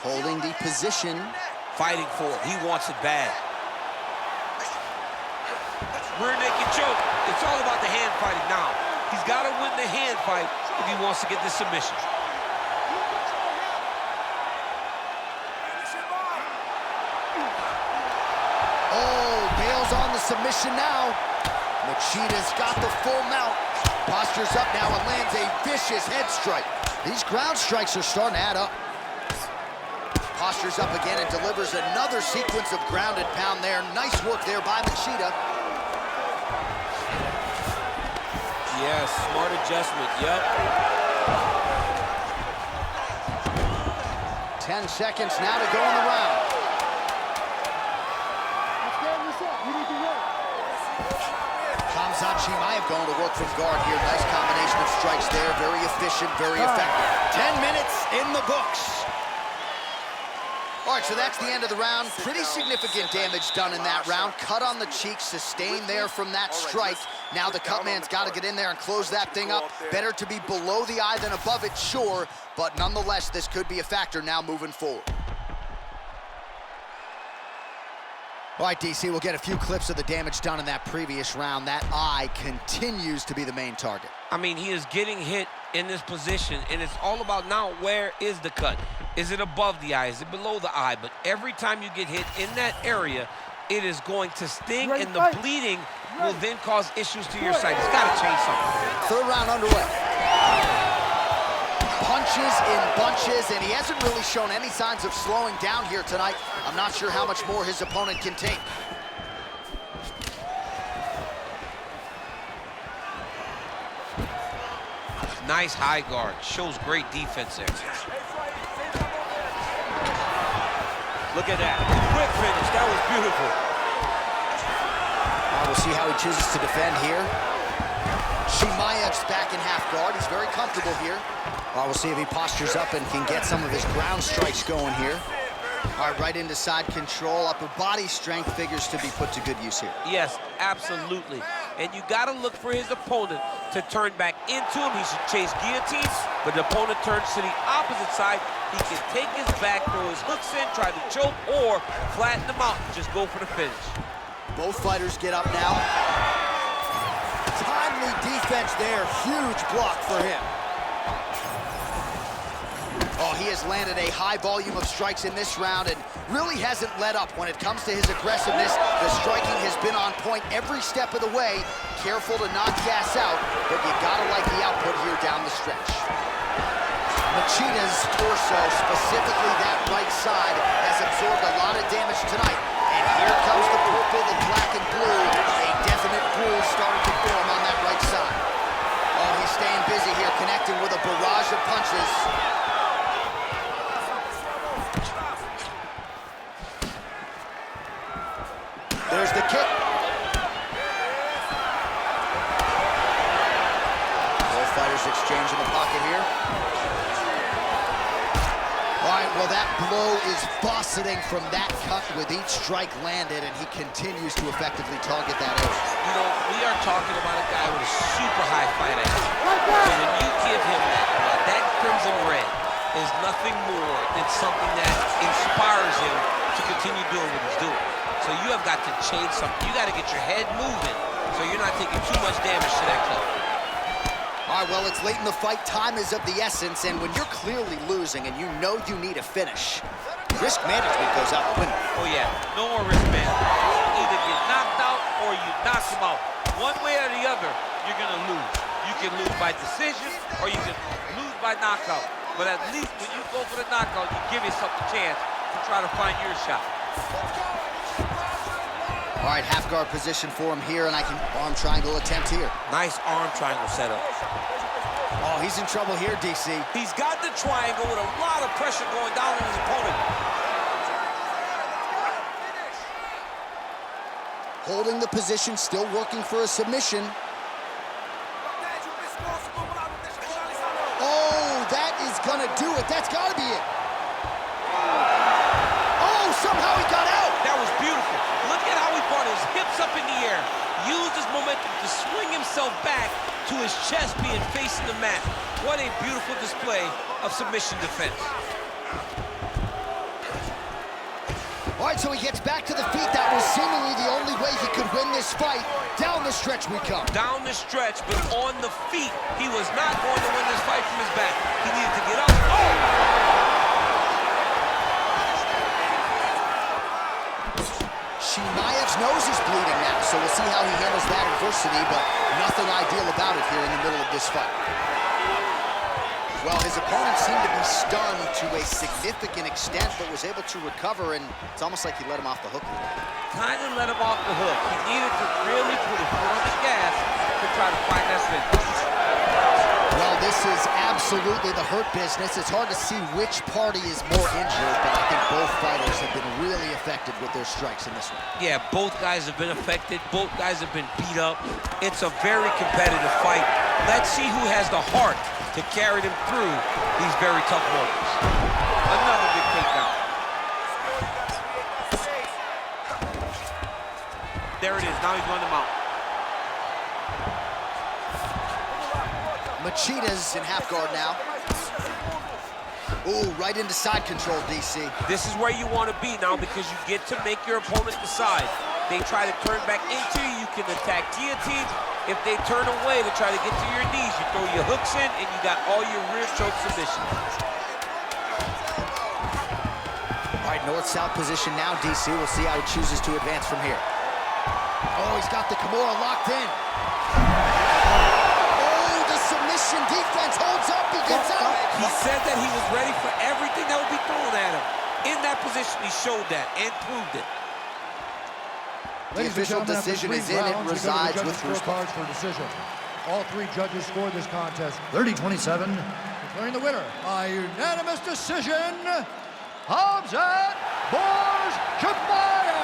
Speaker 1: Holding the position.
Speaker 5: Fighting for it. He wants it bad. Rear naked choke. It's all about the hand fighting now. He's got to win the hand fight if he wants to get this submission.
Speaker 1: Oh, bails on the submission now. Machida's got the full mount. Postures up now and lands a vicious head strike. These ground strikes are starting to add up. Postures up again and delivers another sequence of ground and pound there. Nice work there by Machida.
Speaker 5: Yes, smart adjustment, yep.
Speaker 1: 10 seconds now to go in the round.
Speaker 3: Let's game this up. You need to work.
Speaker 1: Khamzat Chimaev going to work from guard here. Nice combination of strikes there. Very efficient, very effective. 10 minutes in the books. All right, so that's the end of the round. Pretty significant damage done in that round. Cut on the cheek, sustained there from that strike. Now the cut man's got to get in there and close that thing up. Better to be below the eye than above it, sure, but nonetheless, this could be a factor now moving forward. All right, DC, we'll get a few clips of the damage done in that previous round. That eye continues to be the main target.
Speaker 5: I mean, he is getting hit in this position, and it's all about now, where is the cut? Is it above the eye? Is it below the eye? But every time you get hit in that area, it is going to sting, and the bleeding will then cause issues to your sight. It's got to change something.
Speaker 1: Third round underway. Punches in bunches, and he hasn't really shown any signs of slowing down here tonight. I'm not sure how much more his opponent can take.
Speaker 5: Nice high guard. Shows great defense there. Look at that. Quick finish. That was beautiful.
Speaker 1: We'll see how he chooses to defend here. Chimaev's back in half guard. He's very comfortable here. We'll see if he postures up and can get some of his ground strikes going here. All right, right into side control. Upper body strength figures to be put to good use here.
Speaker 5: Yes, absolutely. And you got to look for his opponent to turn back into him. He should chase guillotines, but the opponent turns to the opposite side. He can take his back, throw his hooks in, try to choke, or flatten him out and just go for the finish.
Speaker 1: Both fighters get up now. Timely defense there. Huge block for him. Oh, he has landed a high volume of strikes in this round and really hasn't let up when it comes to his aggressiveness. The striking has been on point every step of the way. Careful to not gas out, but you gotta like the output here down the stretch. Machida's torso, specifically that right side, has absorbed a lot of damage tonight. And here comes the purple, the black and blue. A definite bruise starting to form on that right side. Oh, he's staying busy here, connecting with a barrage of punches. There's the kick. Both fighters exchange in the pocket here. All right, well, that blow is buffeting from that cut with each strike landed, and he continues to effectively target that area.
Speaker 5: You know, we are talking about a guy with a super high fight IQ. So when you give him that crimson red is nothing more than something that inspires him to continue doing what he's doing. So you have got to change something. You got to get your head moving so you're not taking too much damage to that cut.
Speaker 1: All right, well, it's late in the fight. Time is of the essence, and when you're clearly losing and you know you need a finish, risk management goes out the window.
Speaker 5: Oh, yeah. No more risk management. You either get knocked out or you knock him out. One way or the other, you're going to lose. You can lose by decision or you can lose by knockout. But at least when you go for the knockout, you give yourself a chance to try to find your shot.
Speaker 1: All right, half guard position for him here, and I can arm triangle attempt here.
Speaker 4: Nice arm triangle setup.
Speaker 1: Oh, he's in trouble here, DC.
Speaker 4: He's got the triangle with a lot of pressure going down on his opponent.
Speaker 1: Holding the position, still working for a submission. Oh, that is gonna do it. That's gotta be it. Oh, somehow he got out.
Speaker 4: That was beautiful. Look at how he brought his hips up in the air, used his momentum to swing himself back to his chest being facing the mat. What a beautiful display of submission defense.
Speaker 1: All right, so he gets back to the feet. That was seemingly the only way he could win this fight. Down the stretch we come.
Speaker 4: Down the stretch, but on the feet, he was not going to win this fight from his back. He needed to get up. Oh!
Speaker 1: Chimaev's nose is bleeding now, so we'll see how he handles that adversity, but nothing ideal about it here in the middle of this fight. Well, his opponent seemed to be stunned to a significant extent, but was able to recover, and it's almost like he let him off the hook a little bit.
Speaker 4: Kind of let him off the hook. He needed to really put his foot on the gas to try to find that finish.
Speaker 1: Well, this is absolutely the hurt business. It's hard to see which party is more injured, but I think both fighters have been really affected with their strikes in this one.
Speaker 4: Yeah, both guys have been affected. Both guys have been beat up. It's a very competitive fight. Let's see who has the heart to carry them through these very tough moments. Another big takedown. There it is. Now he's going to mount.
Speaker 1: Machida's in half guard now. Ooh, right into side control, DC.
Speaker 4: This is where you want to be now because you get to make your opponent decide. They try to turn back into you, you can attack guillotine. If they turn away to try to get to your knees, you throw your hooks in and you got all your rear choke submissions.
Speaker 1: All right, north-south position now, DC. We'll see how he chooses to advance from here. Oh, he's got the Kimura locked in. Oh, the submission defense holds up, he gets out.
Speaker 4: He said that he was ready for everything that would be thrown at him. In that position, he showed that and proved it.
Speaker 1: The official decision is in. It resides with Bruce Buffer.
Speaker 2: For decision. All three judges scored this contest 30-27, declaring the winner by unanimous decision, Khamzat Chimaev.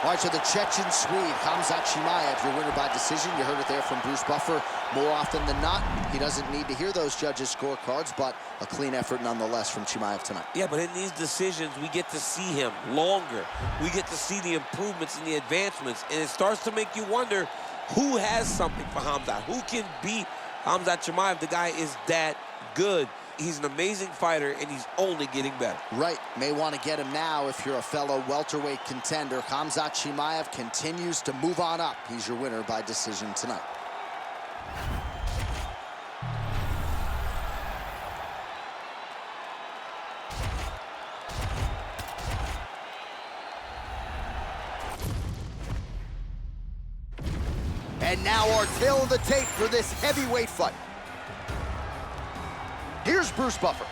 Speaker 1: All right, so the Chechen Swede, Khamzat Chimaev, your winner by decision. You heard it there from Bruce Buffer. More often than not, he doesn't need to hear those judges' scorecards, but a clean effort nonetheless from Chimaev tonight.
Speaker 4: Yeah, but in these decisions, we get to see him longer. We get to see the improvements and the advancements, and it starts to make you wonder who has something for Khamzat. Who can beat Khamzat Chimaev? The guy is that good. He's an amazing fighter, and he's only getting better.
Speaker 1: Right. May want to get him now if you're a fellow welterweight contender. Khamzat Chimaev continues to move on up. He's your winner by decision tonight. And now our tail of the tape for this heavyweight fight. Here's Bruce Buffer.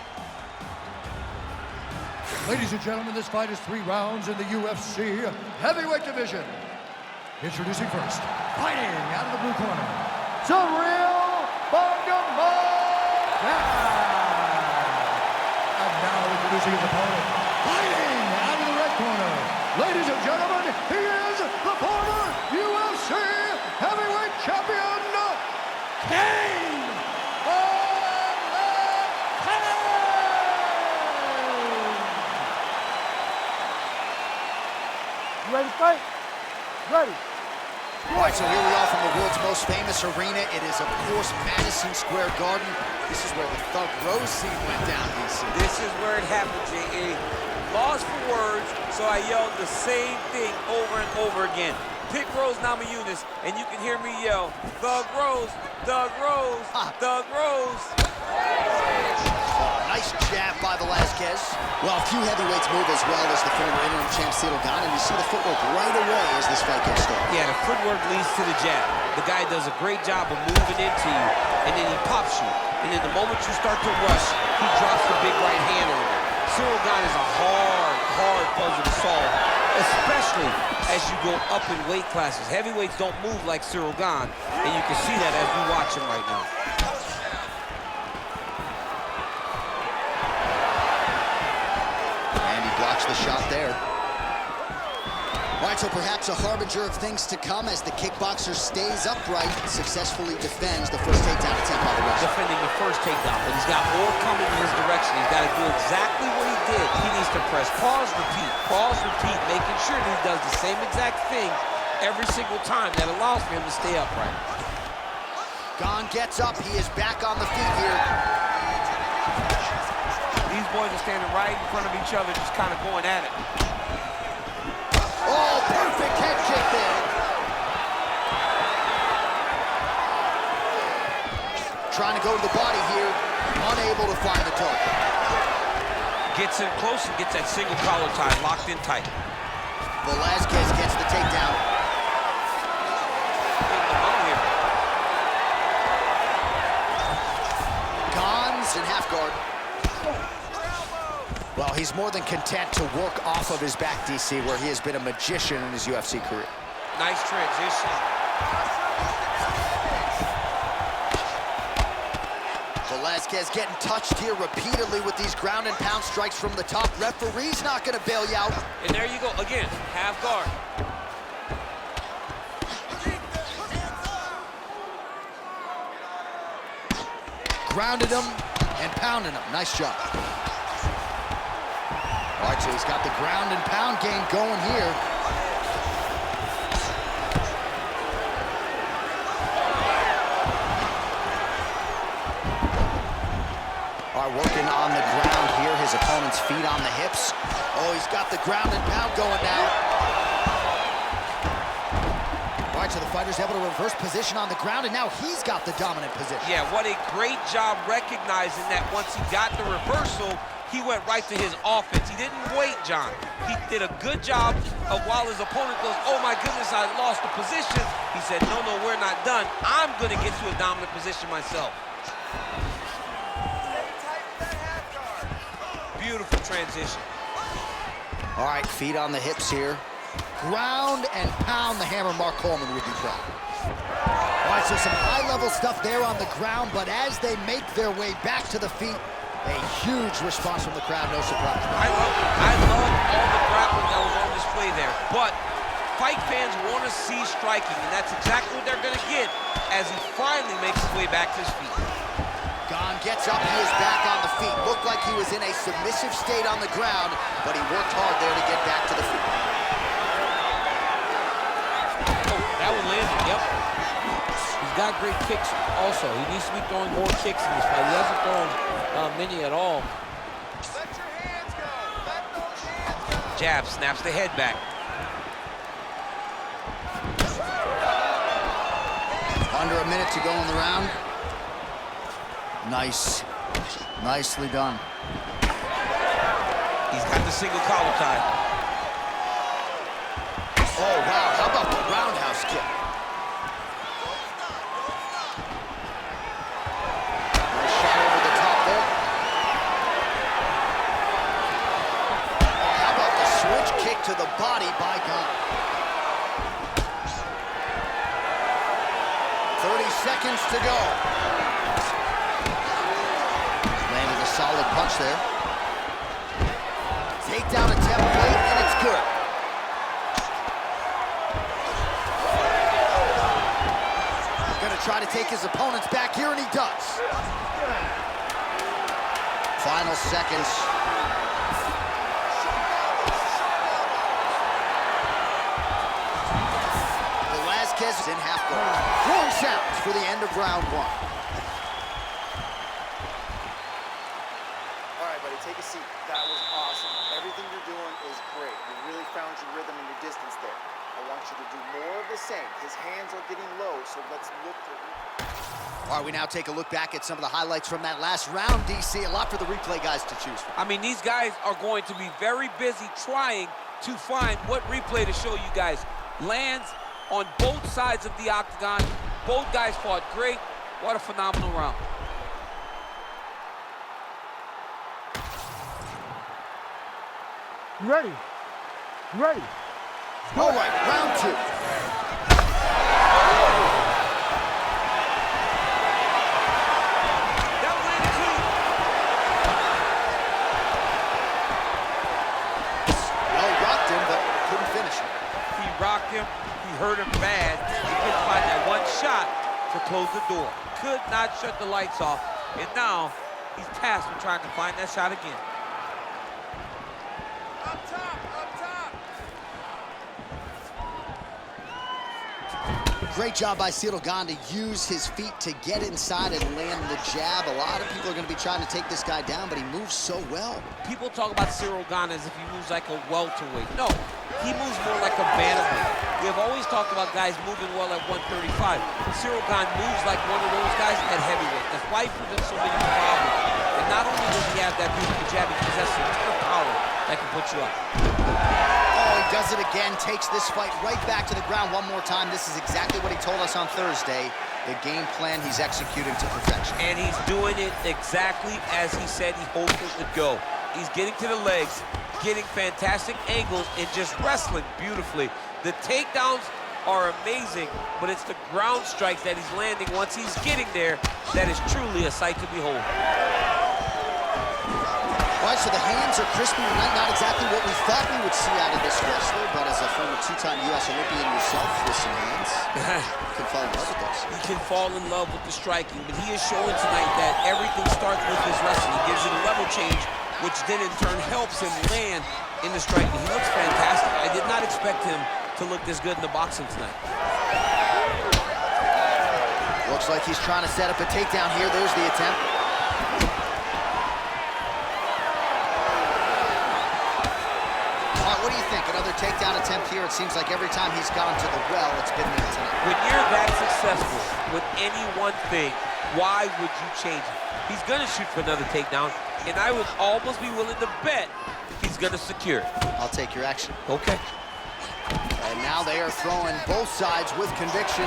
Speaker 2: Ladies and gentlemen, this fight is 3 rounds in the UFC heavyweight division. Introducing first, fighting out of the blue corner, Ciryl. And now introducing his opponent, fighting out of the red corner. Ladies and gentlemen, he is the former UFC heavyweight champion, Cain.
Speaker 3: Ready to fight? Ready.
Speaker 1: All right, so here we are from the world's most famous arena. It is, of course, Madison Square Garden. This is where the Thug Rose scene went down, DC.
Speaker 4: This is where it happened, J.A. Lost for words, so I yelled the same thing over and over again. Pick Rose Namajunas, and you can hear me yell, Thug Rose, Thug Rose, Thug Rose.
Speaker 1: Nice jab by Velasquez. Well, a few heavyweights move as well as the former interim champ Ciryl Gane, and you see the footwork right away as this fight gets started.
Speaker 4: Yeah, the footwork leads to the jab. The guy does a great job of moving into you, and then he pops you. And then the moment you start to rush, he drops the big right hand on you. Ciryl Gane is a
Speaker 5: hard puzzle to solve, especially as you go up in weight classes. Heavyweights don't move like Ciryl Gane, and you can see that as we watch him right now.
Speaker 1: And he blocks the shot there. All right, so perhaps a harbinger of things to come as the kickboxer stays upright, successfully defends the first takedown attempt by the Russian.
Speaker 5: Defending the first takedown, but he's got more coming in his direction. He's got to do exactly what he did. He needs to press pause, repeat, making sure that he does the same exact thing every single time. That allows for him to stay upright.
Speaker 1: Gane gets up. He is back on the feet here.
Speaker 5: These boys are standing right in front of each other, just kind of going at it.
Speaker 1: Oh, perfect head kick there. Trying to go to the body here, unable to find the target.
Speaker 5: Gets in close and gets that single collar tie locked in tight.
Speaker 1: Velasquez gets the takedown. Gane's in half guard. Well, he's more than content to work off of his back, DC, where he has been a magician in his UFC career.
Speaker 5: Nice transition.
Speaker 1: Velasquez getting touched here repeatedly with these ground and pound strikes from the top. Referee's not going to bail you out.
Speaker 5: And there you go, again, half guard.
Speaker 1: Grounded him and pounded him. Nice job. All right, so he's got the ground and pound game going here. All right, working on the ground here. His opponent's feet on the hips. Oh, he's got the ground and pound going now. All right, so the fighter's able to reverse position on the ground, and now he's got the dominant position.
Speaker 5: Yeah, what a great job recognizing that once he got the reversal, he went right to his offense. He didn't wait, John. He did a good job of while his opponent goes, oh my goodness, I lost the position. He said, no, we're not done. I'm gonna get to a dominant position myself. Beautiful transition.
Speaker 1: All right, feet on the hips here. Ground and pound, the hammer. Mark Coleman would be proud. All right, so some high-level stuff there on the ground, but as they make their way back to the feet, a huge response from the crowd, no surprise.
Speaker 5: I love all the grappling that was on display there, but fight fans want to see striking, and that's exactly what they're going to get as he finally makes his way back to his feet.
Speaker 1: Gane gets up, he is back on the feet. Looked like he was in a submissive state on the ground, but he worked hard there to get back to the feet.
Speaker 5: Oh, that one landed, yep. He's got great kicks also. He needs to be throwing more kicks in this fight. He hasn't thrown many at all.
Speaker 3: Let your hands go. Let those hands go.
Speaker 5: Jab, snaps the head back.
Speaker 1: Under a minute to go in the round. Nice. Nicely done.
Speaker 5: He's got the single collar tie.
Speaker 1: Oh, wow. How about the roundhouse kick? Nice shot over the top there. How about the switch kick to the body by Gane? 30 seconds to go. Landed a solid punch there. Takedown attempt late, and it's good. Gonna try to take his opponents back here, and he does. Final seconds. Velasquez is in half guard. Horn sounds for the end of round one.
Speaker 6: All right, buddy, take a seat. That was awesome. Everything you're doing is great. You really found your rhythm and your distance there. I want you to do more of the same. His hands are getting low, so let's look to...
Speaker 1: All right, we now take a look back at some of the highlights from that last round, DC. A lot for the replay guys to choose from.
Speaker 5: I mean, these guys are going to be very busy trying to find what replay to show you guys. Lands on both sides of the octagon. Both guys fought great. What a phenomenal round.
Speaker 3: You ready? You ready?
Speaker 1: All right, round 2.
Speaker 4: That landed clean.
Speaker 1: Well, rocked him, but couldn't finish him.
Speaker 4: He rocked him. He hurt him bad. He couldn't find that one shot to close the door. Could not shut the lights off. And now he's tasked with trying to find that shot again. Up top, up top.
Speaker 1: Great job by Ciryl Gane to use his feet to get inside and land the jab. A lot of people are going to be trying to take this guy down, but he moves so well.
Speaker 4: People talk about Ciryl Gane as if he moves like a welterweight. No, he moves more like a bantamweight. We have always talked about guys moving well at 135. Ciryl Gane moves like one of those guys at heavyweight. That's why he presents so many problems. And not only does he have that beautiful jab, he possesses a ton of power that can put you up.
Speaker 1: Oh, he does it again, takes this fight right back to the ground one more time. This is exactly what he told us on Thursday. The game plan he's executing to perfection.
Speaker 4: And he's doing it exactly as he said he hoped it would go. He's getting to the legs, getting fantastic angles, and just wrestling beautifully. The takedowns are amazing, but it's the ground strikes that he's landing once he's getting there that is truly a sight to behold.
Speaker 1: All right, so the hands are crispy tonight. Not exactly what we thought we would see out of this wrestler, but as a former 2-time U.S. Olympian yourself with some hands, you can fall in love with those.
Speaker 4: He can fall in love with the striking, but he is showing tonight that everything starts with his wrestling. He gives it a level change, which then in turn helps him land in the striking. He looks fantastic. I did not expect him to look this good in the boxing tonight.
Speaker 1: Looks like he's trying to set up a takedown here. There's the attempt. What do you think? Another takedown attempt here. It seems like every time he's gone to the well, it's been there tonight.
Speaker 4: When you're that successful with any one thing, why would you change it? He's going to shoot for another takedown, and I would almost be willing to bet he's going to secure it.
Speaker 1: I'll take your action.
Speaker 4: Okay.
Speaker 1: And now they are throwing both sides with conviction.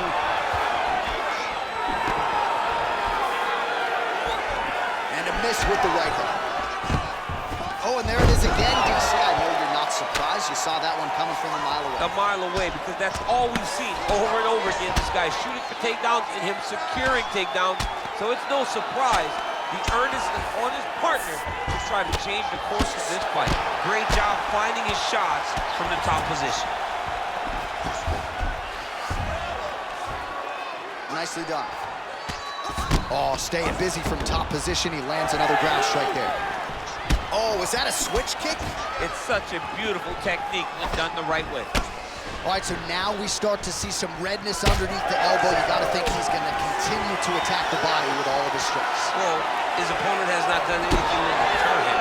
Speaker 1: And a miss with the right hook. Oh, and there it is again, DC. I know you're not surprised. You saw that one coming from a mile away.
Speaker 4: A mile away, because that's all we've seen over and over again. This guy shooting for takedowns and him securing takedowns. So it's no surprise the earnestness on his partner to try to change the course of this fight. Great job finding his shots from the top position.
Speaker 1: Nicely done. Oh, staying busy from top position. He lands another ground strike there. Oh, is that a switch kick?
Speaker 4: It's such a beautiful technique when done the right way.
Speaker 1: All right, so now we start to see some redness underneath the elbow. You got to think he's going to continue to attack the body with all of his strikes.
Speaker 4: Well, his opponent has not done anything to deter him.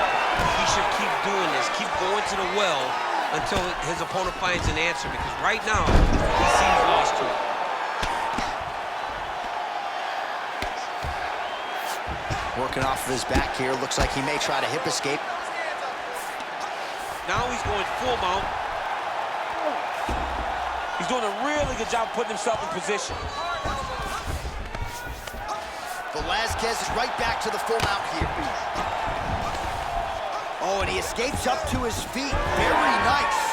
Speaker 4: He should keep doing this, keep going to the well until his opponent finds an answer, because right now, he seems lost to it.
Speaker 1: Working off of his back here. Looks like he may try to hip escape.
Speaker 4: Now he's going full mount. He's doing a really good job putting himself in position.
Speaker 1: Velasquez is right back to the full mount here. Oh, and he escapes up to his feet. Very nice.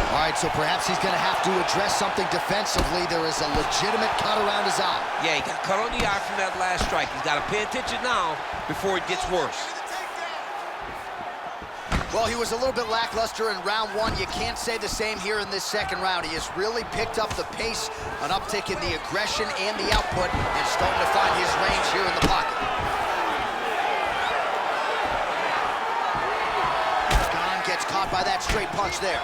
Speaker 1: All right, so perhaps he's going to have to address something defensively. There is a legitimate cut around his eye.
Speaker 4: Yeah, he got cut on the eye from that last strike. He's got to pay attention now before it gets worse.
Speaker 1: Well, he was a little bit lackluster in round one. You can't say the same here in this second round. He has really picked up the pace, an uptick in the aggression and the output, and starting to find his range here in the pocket. Gane gets caught by that straight punch there.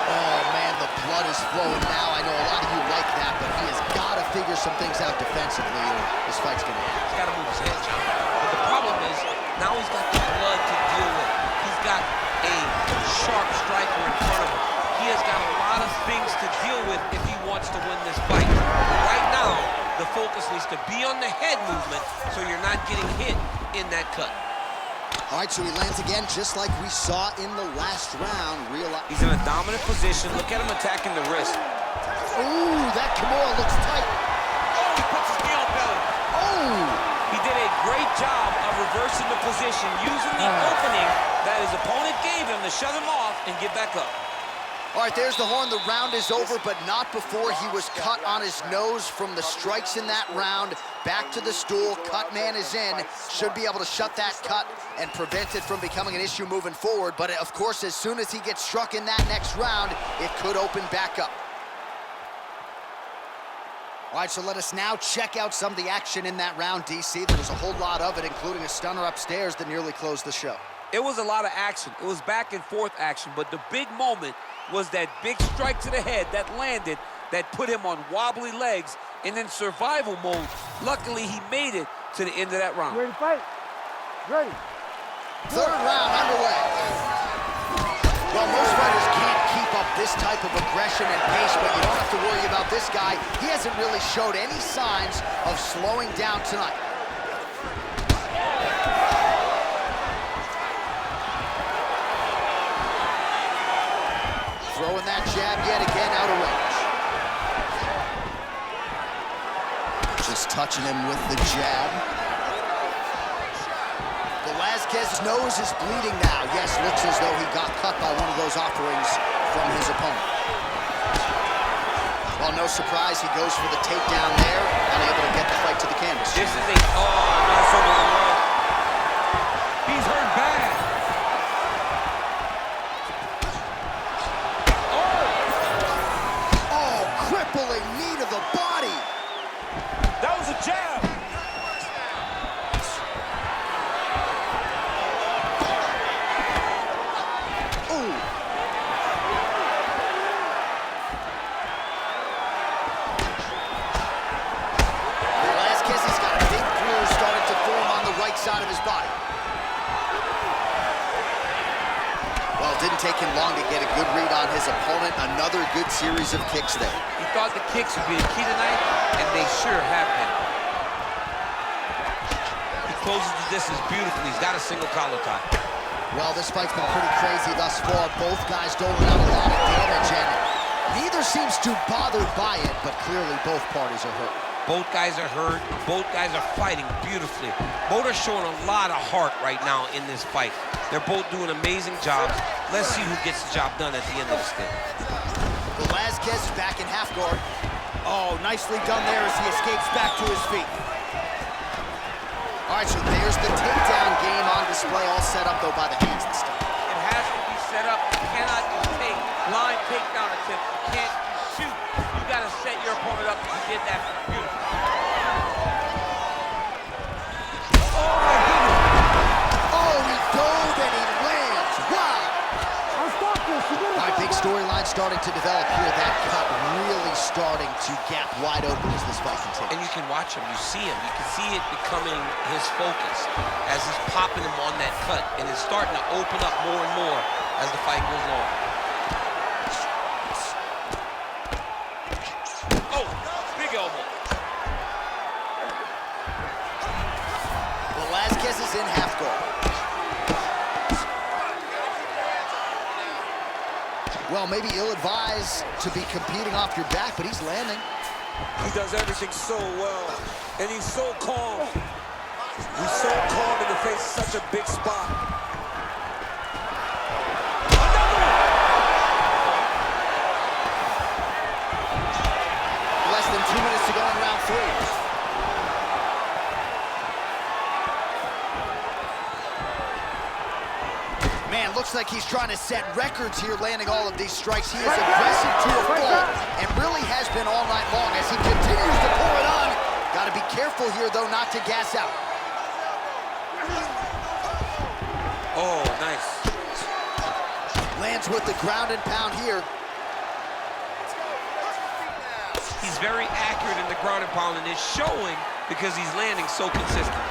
Speaker 1: Oh, man, the blood is flowing now. I know a lot of you like that, but he has got to figure some things out defensively, or this fight's going to end.
Speaker 4: He's got to move his head, John. But the problem is, now he's got the blood to deal with. He's got a sharp striker in front of him. He has got a lot of things to deal with if he wants to win this fight. Right now, the focus needs to be on the head movement so you're not getting hit in that cut.
Speaker 1: All right, so he lands again just like we saw in the last round.
Speaker 4: He's in a dominant position. Look at him attacking the wrist.
Speaker 1: Ooh, that Kimura looks tight.
Speaker 4: Oh, he puts his knee on belly.
Speaker 1: Oh!
Speaker 4: He great job of reversing the position, using the opening that his opponent gave him to shut him off and get back up.
Speaker 1: All right, there's the horn. The round is over, but not before he was cut on his nose from the strikes in that round. Back to the stool. Cut man is in. Should be able to shut that cut and prevent it from becoming an issue moving forward. But, of course, as soon as he gets struck in that next round, it could open back up. All right, so let us now check out some of the action in that round, DC. There was a whole lot of it, including a stunner upstairs that nearly closed the show.
Speaker 4: It was a lot of action. It was back and forth action, but the big moment was that big strike to the head that landed, that put him on wobbly legs and in survival mode. Luckily, he made it to the end of that round.
Speaker 3: Ready to fight? Ready.
Speaker 1: Third round underway. Well, most fighters can't keep up this type of aggression and pace, but you don't have to worry about this guy. He hasn't really showed any signs of slowing down tonight. Throwing that jab yet again out of range. Just touching him with the jab. Velasquez's nose is bleeding now. Yes, looks as though he got cut by one of those offerings from his opponent. Well, no surprise, he goes for the takedown there, unable to get the fight to the canvas.
Speaker 4: This is a, nice over the leg. He's hurt bad.
Speaker 1: Crippling knee to the body.
Speaker 4: That was a jab.
Speaker 1: Ooh. Velasquez has got a big bruise starting to form on the right side of his body. Well, it didn't take him long to get a good read on his opponent. Another good series of kicks there.
Speaker 4: He thought the kicks would be the key tonight, and they sure have been. He closes the distance beautifully. He's got a single collar tie.
Speaker 1: Well, this fight's been pretty crazy thus far. Both guys doling out a lot of damage, and neither seems too bothered by it, but clearly both parties are hurt.
Speaker 5: Both guys are hurt. Both guys are fighting beautifully. Both are showing a lot of heart right now in this fight. They're both doing amazing jobs. Let's see who gets the job done at the end of this thing.
Speaker 1: Velasquez is back in half guard. Oh, nicely done there as he escapes back to his feet. All right, so there's the takedown game on display, all set up, though, by the hands this time.
Speaker 4: It has to be set up. You cannot just take line takedown attempt. You can't shoot. You got to set your opponent up. You did that beautifully.
Speaker 1: Big storyline starting to develop here. That cut really starting to gap wide open as this fight continues.
Speaker 5: And you can watch him, you see him. You can see it becoming his focus as he's popping him on that cut. And it's starting to open up more and more as the fight goes on.
Speaker 4: Oh, big elbow.
Speaker 1: Velasquez is in half guard. Well, maybe ill-advised to be competing off your back, but he's landing.
Speaker 4: He does everything so well, and he's so calm. He's so calm in the face of such a big spot.
Speaker 1: Less than 2 minutes to go in round 3. Man, looks like he's trying to set records here, landing all of these strikes. He is aggressive to a fault, and really has been all night long as he continues to pour it on. Got to be careful here, though, not to gas out.
Speaker 4: Oh, nice.
Speaker 1: Lands with the ground and pound here.
Speaker 5: He's very accurate in the ground and pound, and it's showing because he's landing so consistent.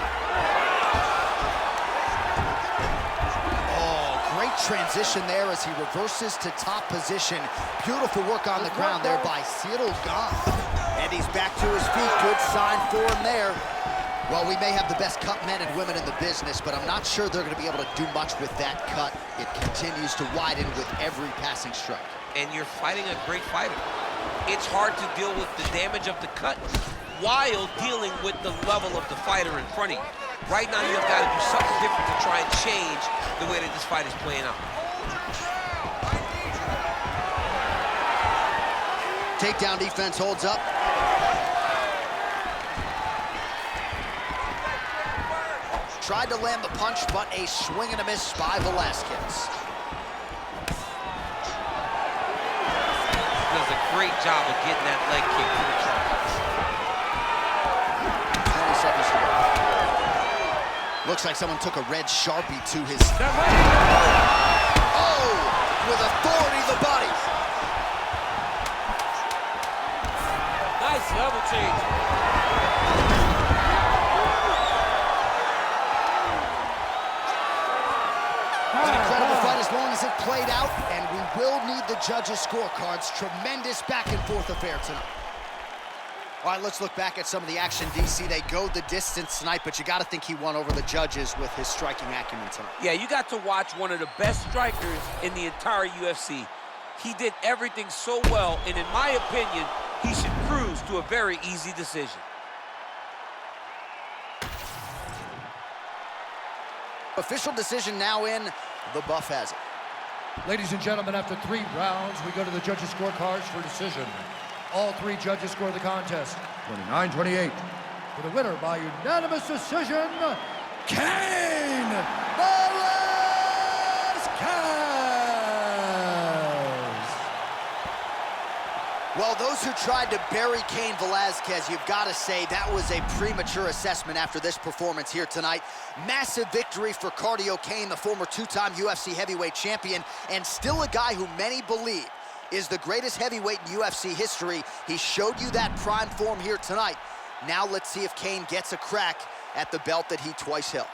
Speaker 1: Great transition there as he reverses to top position. Beautiful work on the ground there by Ciryl. And he's back to his feet. Good sign for him there. Well, we may have the best cut men and women in the business, but I'm not sure they're going to be able to do much with that cut. It continues to widen with every passing strike.
Speaker 5: And you're fighting a great fighter. It's hard to deal with the damage of the cut while dealing with the level of the fighter in front of you. Right now, you've got to do something different to try and change the way that this fight is playing out.
Speaker 1: Takedown defense holds up. Tried to land the punch, but a swing and a miss by Velasquez.
Speaker 5: Does a great job of getting that leg kick to the trunk.
Speaker 1: 20 seconds to go. Looks like someone took a red Sharpie to his... Oh! With authority, the body.
Speaker 4: Nice level change.
Speaker 1: An incredible fight as long as it played out, and we will need the judges' scorecards. Tremendous back-and-forth affair tonight. All right, let's look back at some of the action, DC. They go the distance tonight, but you got to think he won over the judges with his striking acumen tonight.
Speaker 4: Yeah, you got to watch one of the best strikers in the entire UFC. He did everything so well, and in my opinion, he should cruise to a very easy decision.
Speaker 1: Official decision now in. The buff has it.
Speaker 2: Ladies and gentlemen, after 3 rounds, we go to the judges' scorecards for decision. All 3 judges score the contest 29-28. For the winner by unanimous decision, Cain Velasquez!
Speaker 1: Well, those who tried to bury Cain Velasquez, you've got to say that was a premature assessment after this performance here tonight. Massive victory for Cardio Cain, the former 2-time UFC heavyweight champion, and still a guy who many believe is the greatest heavyweight in UFC history. He showed you that prime form here tonight. Now let's see if Cain gets a crack at the belt that he twice held.